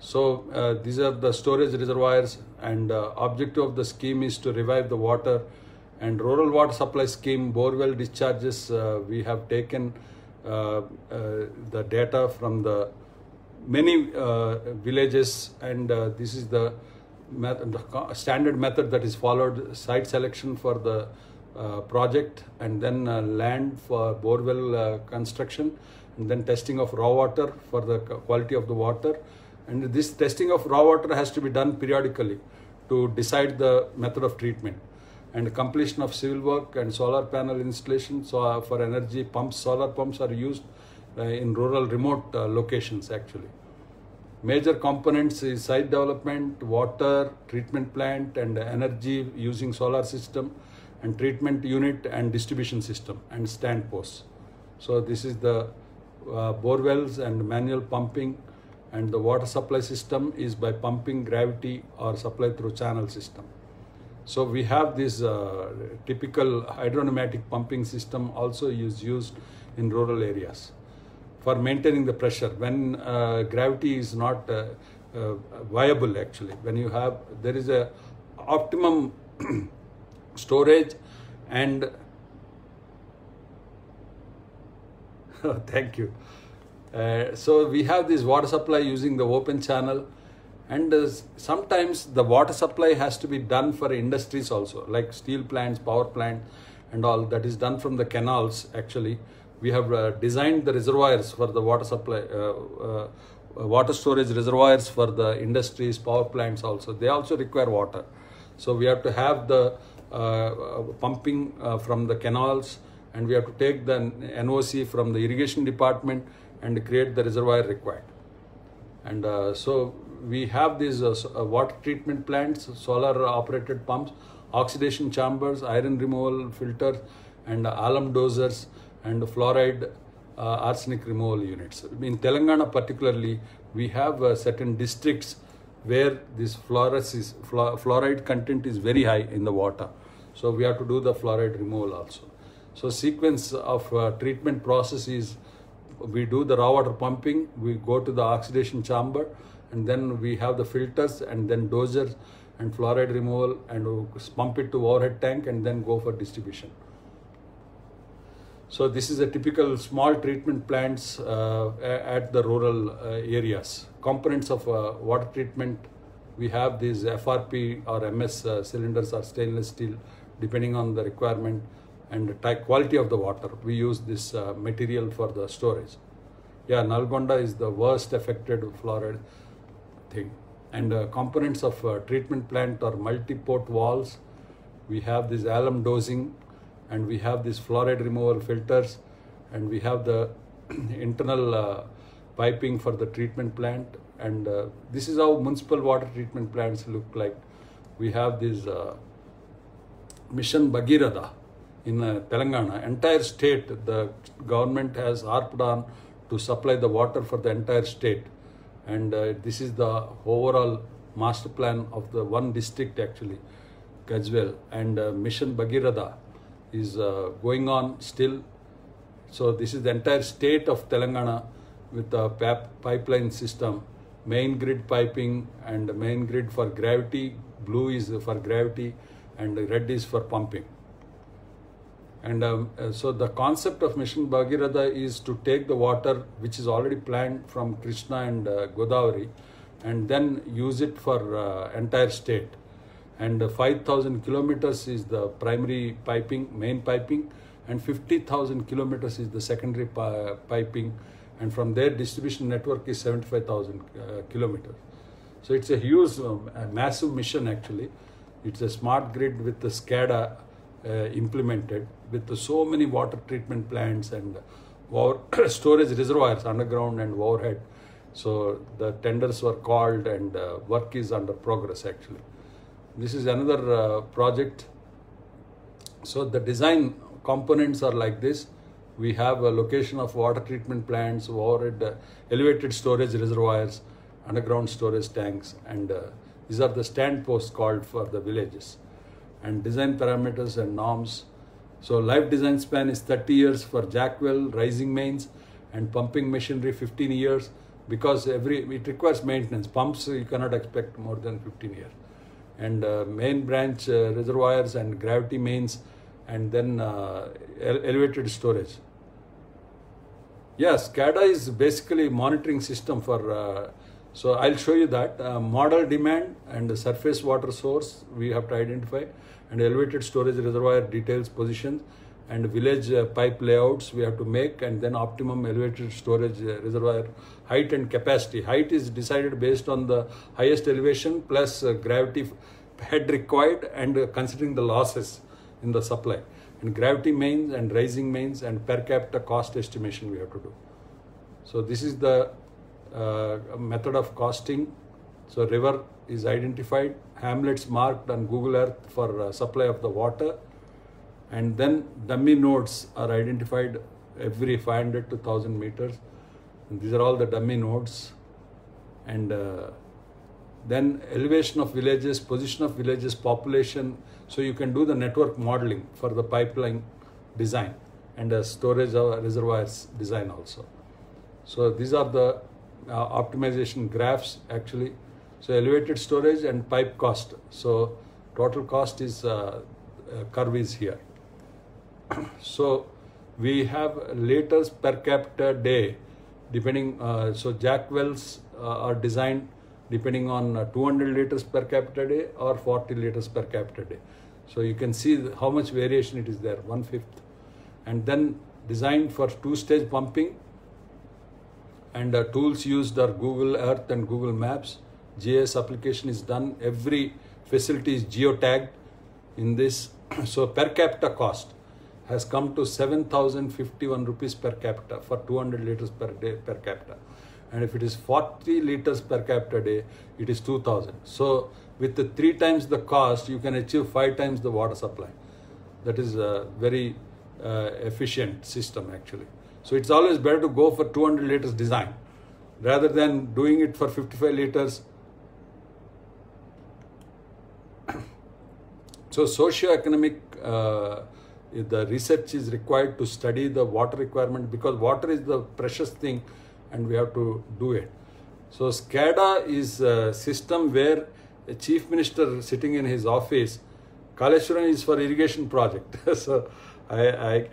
So these are the storage reservoirs, and objective of the scheme is to revive the water. And rural water supply scheme borewell discharges, we have taken the data from the many villages, and this is the standard method that is followed: site selection for the project, and then land for borewell construction, and then testing of raw water for the quality of the water. And this testing of raw water has to be done periodically to decide the method of treatment. And completion of civil work and solar panel installation. So for energy pumps, solar pumps are used in rural remote locations actually. Major components is site development, water, treatment plant, and energy using solar system, and treatment unit and distribution system, and stand posts. So this is the bore wells and manual pumping, and the water supply system is by pumping, gravity, or supply through channel system. So we have this typical hydropneumatic pumping system also is used in rural areas for maintaining the pressure when gravity is not viable actually. When you have, there is a optimum storage and thank you. So we have this water supply using the open channel, and sometimes the water supply has to be done for industries also, like steel plants, power plant, and all that is done from the canals actually. We have designed the reservoirs for the water supply, water storage reservoirs for the industries, power plants also. They also require water. So we have to have the pumping from the canals, and we have to take the NOC from the irrigation department and create the reservoir required. And so we have these water treatment plants, solar operated pumps, oxidation chambers, iron removal filters, and alum dosers, and fluoride arsenic removal units. In Telangana particularly, we have certain districts where this fluoride content is very high in the water. So we have to do the fluoride removal also. So sequence of treatment process is, we do the raw water pumping, we go to the oxidation chamber, and then we have the filters, and then dosers and fluoride removal, and we pump it to overhead tank, and then go for distribution. So this is a typical small treatment plants at the rural areas. Components of water treatment, we have these FRP or MS cylinders or stainless steel, depending on the requirement and the type quality of the water. We use this material for the storage. Yeah, Nalgonda is the worst affected fluoride thing. And components of treatment plant are multi-port valves. We have this alum dosing, and we have this fluoride removal filters, and we have the internal piping for the treatment plant. And this is how municipal water treatment plants look like. We have this Mission Bhagiratha in Telangana. Entire state, the government has harped on to supply the water for the entire state. And this is the overall master plan of the one district actually, Gajwel. And Mission Bhagiratha is going on still. So this is the entire state of Telangana with the pipeline system, main grid piping, and main grid for gravity. Blue is for gravity, and red is for pumping. And so the concept of Mission Bhagiratha is to take the water which is already planned from Krishna and Godavari, and then use it for entire state. And 5,000 kilometers is the primary piping, main piping, and 50,000 kilometers is the secondary piping, and from there distribution network is 75,000 kilometers. So it's a huge, massive mission actually. It's a smart grid with the SCADA implemented, with so many water treatment plants and storage reservoirs underground and overhead. So the tenders were called, and work is under progress actually. This is another project. So the design components are like this. We have a location of water treatment plants, overhead elevated storage reservoirs, underground storage tanks, and these are the stand posts called for the villages. And design parameters and norms. So life design span is 30 years for jack well, rising mains, and pumping machinery 15 years. because it requires maintenance. Pumps you cannot expect more than 15 years. And main branch reservoirs and gravity mains, and then elevated storage. Yes, SCADA is basically monitoring system for, so I'll show you that. Model demand and surface water source we have to identify, and elevated storage reservoir details, positions, and village pipe layouts we have to make, and then optimum elevated storage reservoir height and capacity. Height is decided based on the highest elevation plus gravity head required, and considering the losses in the supply. And gravity mains and rising mains and per capita cost estimation we have to do. So this is the method of costing. So river is identified, hamlets marked on Google Earth for supply of the water, and then dummy nodes are identified every 500 to 1000 meters. And these are all the dummy nodes. And then elevation of villages, position of villages, population. So you can do the network modeling for the pipeline design, and storage reservoirs design also. So these are the optimization graphs actually. So elevated storage and pipe cost. So total cost is curve is here. So we have liters per capita day, depending. So jack wells are designed depending on 200 liters per capita day or 40 liters per capita day. So you can see how much variation it is there, 1/5. And then designed for 2-stage pumping, and tools used are Google Earth and Google Maps. GIS application is done. Every facility is geotagged in this. So per capita cost has come to 7,051 rupees per capita for 200 liters per day per capita. And if it is 40 liters per capita day, it is 2,000. So with the 3 times the cost, you can achieve 5 times the water supply. That is a very efficient system actually. So it's always better to go for 200 liters design rather than doing it for 55 liters. So socio-economic, the research is required to study the water requirement, because water is the precious thing and we have to do it. So SCADA is a system where a chief minister sitting in his office, Kaleshwaram is for irrigation project. So I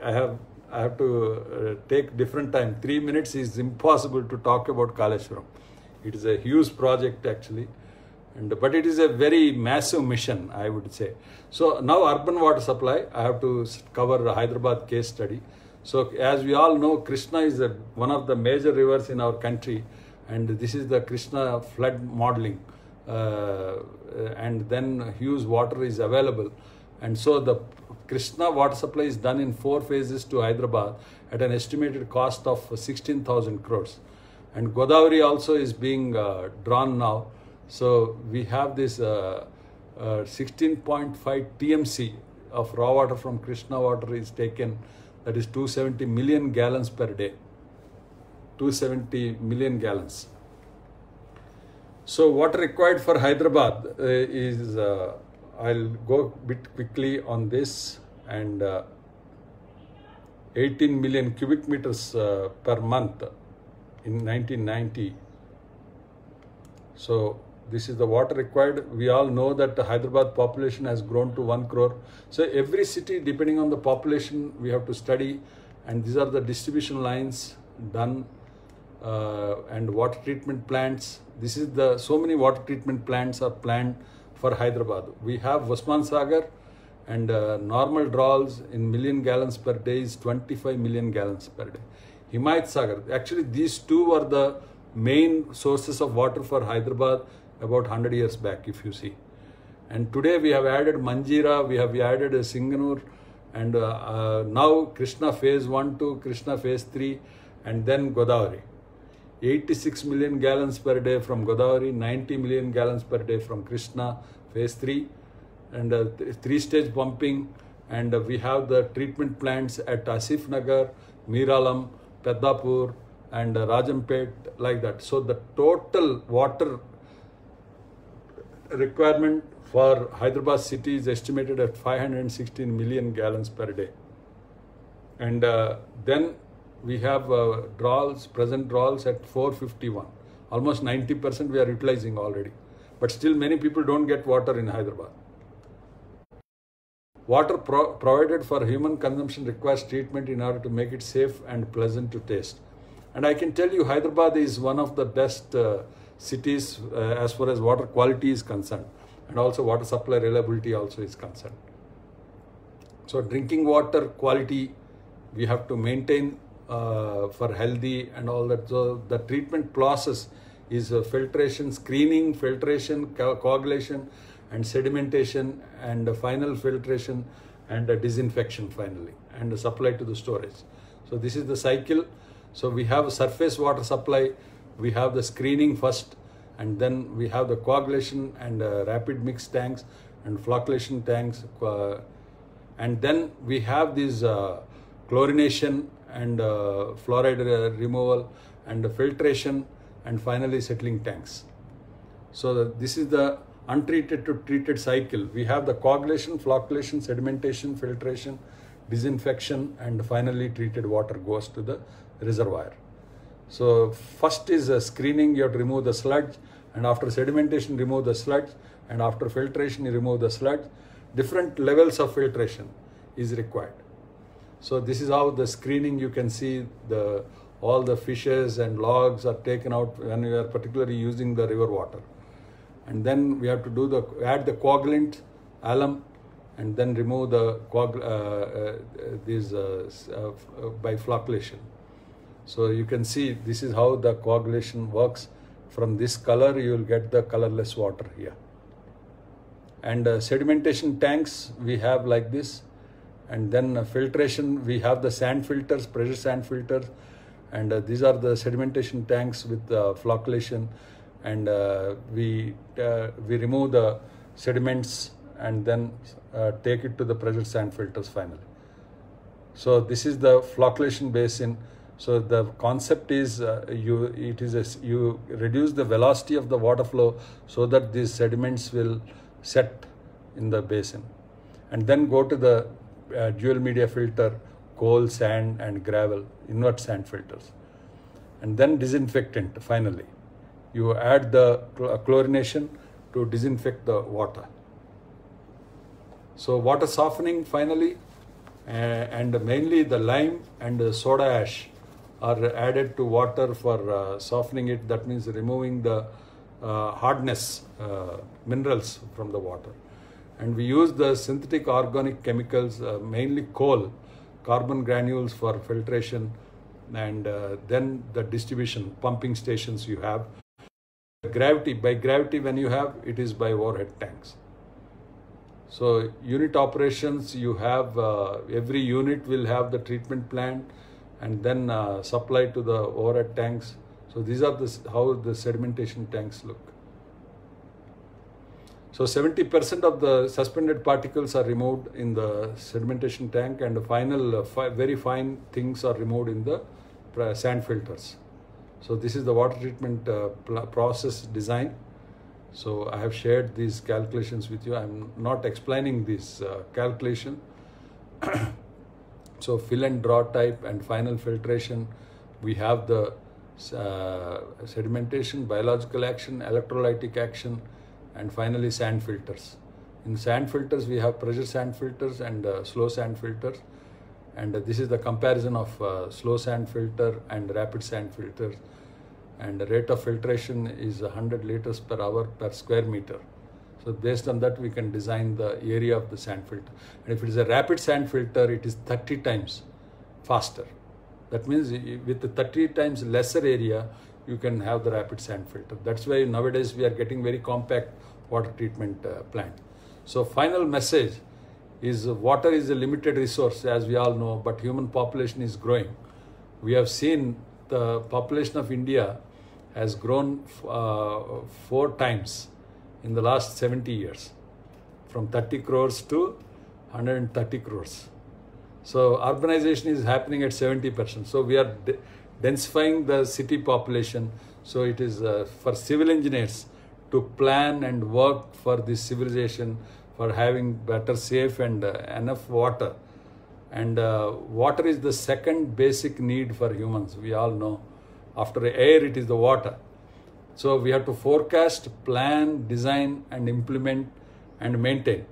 have to take different time. 3 minutes is impossible to talk about Kaleshwaram. It is a huge project actually. But it is a very massive mission, I would say. So now urban water supply, I have to cover a Hyderabad case study. So as we all know, Krishna is one of the major rivers in our country, and this is the Krishna flood modeling. And then huge water is available. And so the Krishna water supply is done in 4 phases to Hyderabad at an estimated cost of 16,000 crores. And Godavari also is being drawn now. So we have this 16.5 TMC of raw water from Krishna water is taken, that is 270 million gallons per day. 270 million gallons. So water required for Hyderabad is, I'll go a bit quickly on this, and 18 million cubic meters per month in 1990. So this is the water required. We all know that the Hyderabad population has grown to 1 crore. So every city, depending on the population, we have to study. And these are the distribution lines done, and water treatment plants. This is so many water treatment plants are planned for Hyderabad. We have Usman Sagar, and normal drawals in million gallons per day is 25 million gallons per day. Himayat Sagar, actually these two are the main sources of water for Hyderabad about 100 years back, if you see. And today we have added Manjira, we have added Singanur, and now Krishna phase 1 to Krishna phase 3, and then Godavari. 86 million gallons per day from Godavari, 90 million gallons per day from Krishna phase 3, and 3-stage pumping. And we have the treatment plants at Asif Nagar, Miralam, Peddapur, and Rajampet, like that. So the total water requirement for Hyderabad city is estimated at 516 million gallons per day. And then we have present drawals at 451. Almost 90% we are utilizing already. But still many people don't get water in Hyderabad. Water provided for human consumption requires treatment in order to make it safe and pleasant to taste. And I can tell you, Hyderabad is one of the best cities as far as water quality is concerned, and also water supply reliability also is concerned. So drinking water quality we have to maintain for healthy and all that. So the treatment process is filtration, screening, filtration, coagulation, and sedimentation, and final filtration, and disinfection finally, and supply to the storage. So this is the cycle. So we have a surface water supply, we have the screening first, and then we have the coagulation and rapid mix tanks and flocculation tanks, and then we have these chlorination and fluoride removal and filtration, and finally settling tanks. So this is the untreated to treated cycle. We have the coagulation, flocculation, sedimentation, filtration, disinfection, and finally treated water goes to the reservoir. So first is screening, you have to remove the sludge, and after sedimentation remove the sludge, and after filtration you remove the sludge. Different levels of filtration is required. So this is how the screening, you can see all the fishes and logs are taken out when we are particularly using the river water. And then we have to do add the coagulant, alum, and then remove the by flocculation. So you can see this is how the coagulation works. From this color you will get the colorless water here. And sedimentation tanks we have like this, and then filtration we have the sand filters, pressure sand filters, and these are the sedimentation tanks with flocculation, and we remove the sediments and then take it to the pressure sand filters finally. So this is the flocculation basin. So the concept is you reduce the velocity of the water flow so that these sediments will set in the basin, and then go to the dual media filter, coal, sand, and gravel, invert sand filters, and then disinfectant finally. You add the chlorination to disinfect the water. So water softening finally, and mainly the lime and the soda ash are added to water for softening it. That means removing the hardness minerals from the water. And we use the synthetic organic chemicals, mainly coal, carbon granules for filtration, and then the distribution pumping stations you have. By gravity when you have, it is by overhead tanks. So unit operations, you have every unit will have the treatment plant, and then supply to the overhead tanks. So these are how the sedimentation tanks look. So 70% of the suspended particles are removed in the sedimentation tank, and the final very fine things are removed in the sand filters. So this is the water treatment process design. So I have shared these calculations with you. I'm not explaining this calculation. So fill and draw type and final filtration. We have the sedimentation, biological action, electrolytic action, and finally sand filters. In sand filters we have pressure sand filters and slow sand filters. And this is the comparison of slow sand filter and rapid sand filters. And the rate of filtration is 100 liters per hour per square meter. So based on that, we can design the area of the sand filter. And if it is a rapid sand filter, it is 30 times faster. That means with the 30 times lesser area, you can have the rapid sand filter. That's why nowadays we are getting very compact water treatment plant. So final message is water is a limited resource, as we all know, but human population is growing. We have seen the population of India has grown 4 times in the last 70 years, from 30 crores to 130 crores. So urbanization is happening at 70%. So we are densifying the city population. So it is for civil engineers to plan and work for this civilization, for having better, safe and enough water. And water is the second basic need for humans. We all know. After air, it is the water. So we have to forecast, plan, design, and implement and maintain.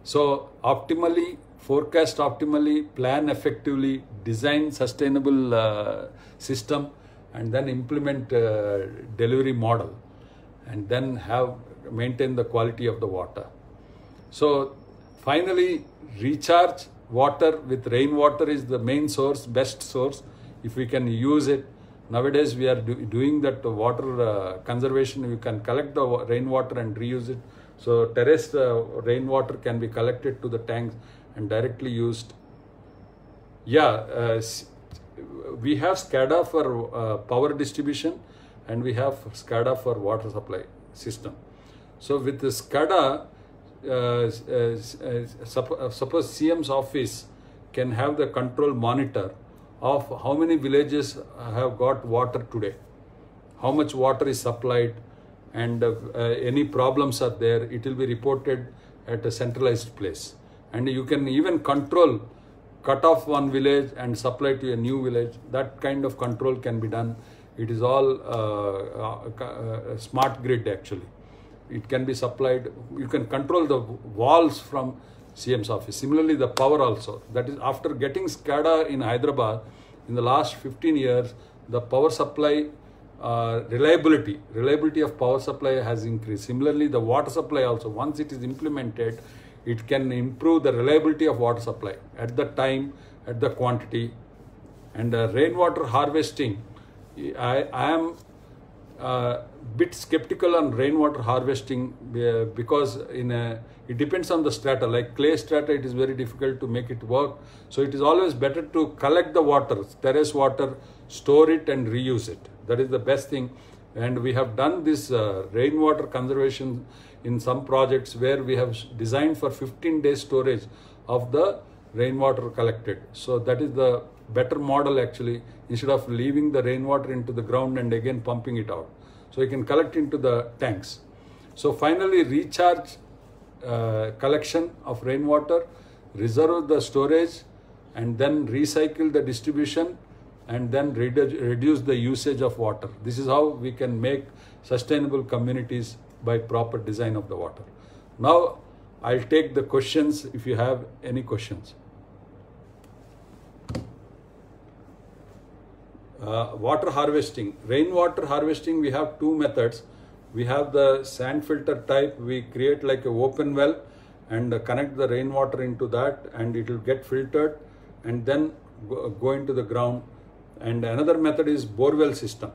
So optimally, forecast optimally, plan effectively, design sustainable system, and then implement delivery model, and then maintain the quality of the water. So finally, recharge water with rainwater is the main source, best source. If we can use it, nowadays we are doing that water conservation. We can collect the rainwater and reuse it. So terraced rainwater can be collected to the tanks and directly used. Yeah, we have SCADA for power distribution, and we have SCADA for water supply system. So with the SCADA, suppose CM's office can have the control monitor of how many villages have got water today, how much water is supplied, and any problems are there, it will be reported at a centralized place. And you can even control, cut off one village and supply to a new village. That kind of control can be done. It is all smart grid actually. It can be supplied. You can control the walls from CM's office. Similarly, the power also. That is, after getting SCADA in Hyderabad, in the last 15 years, the power supply reliability of power supply has increased. Similarly, the water supply also, once it is implemented, it can improve the reliability of water supply at the time, at the quantity. And rainwater harvesting, I am bit skeptical on rainwater harvesting because it depends on the strata. Like clay strata, it is very difficult to make it work. So it is always better to collect the water, terrace water, store it and reuse it. That is the best thing. And we have done this rainwater conservation in some projects where we have designed for 15 days storage of the rainwater collected. So that is the better model actually, instead of leaving the rainwater into the ground and again pumping it out. So you can collect into the tanks. So finally, recharge collection of rainwater, reserve the storage, and then recycle the distribution, and then reduce the usage of water. This is how we can make sustainable communities by proper design of the water. Now, I'll take the questions if you have any questions. Water harvesting. Rainwater harvesting, we have two methods. We have the sand filter type. We create like an open well and connect the rainwater into that, and it will get filtered and then go into the ground. And another method is borewell system.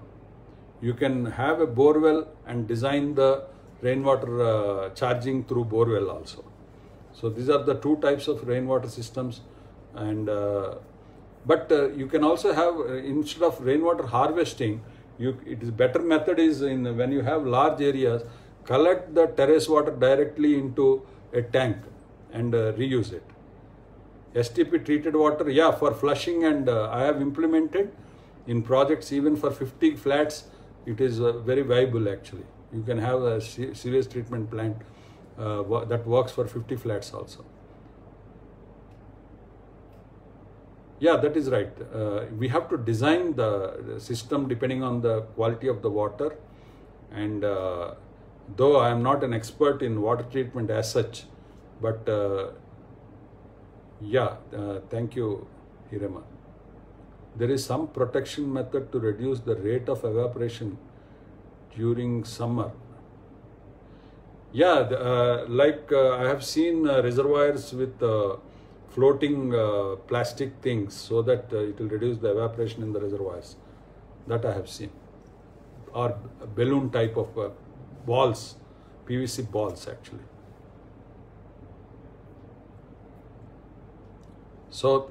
You can have a borewell and design the rainwater charging through borewell also. So these are the two types of rainwater systems. And but you can also have, instead of rainwater harvesting, it is better method is when you have large areas, collect the terrace water directly into a tank and reuse it. STP treated water, yeah, for flushing, and I have implemented in projects even for 50 flats. It is very viable actually. You can have a sewage treatment plant that works for 50 flats also. Yeah, that is right. We have to design the system depending on the quality of the water. And though I am not an expert in water treatment as such, but yeah, thank you, Hirema. There is some protection method to reduce the rate of evaporation during summer. Yeah, like I have seen reservoirs with floating plastic things so that it will reduce the evaporation in the reservoirs. That I have seen. Or balloon type of balls, PVC balls actually. So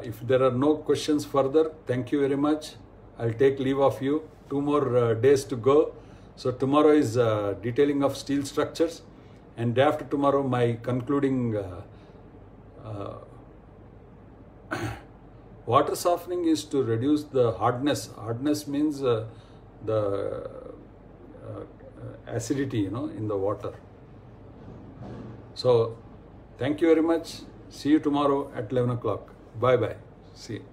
if there are no questions further, thank you very much. I'll take leave of you. 2 more days to go. So tomorrow is detailing of steel structures, and day after tomorrow my concluding water softening is to reduce the hardness. Hardness means the acidity, in the water. So thank you very much. See you tomorrow at 11 o'clock. Bye-bye. See you.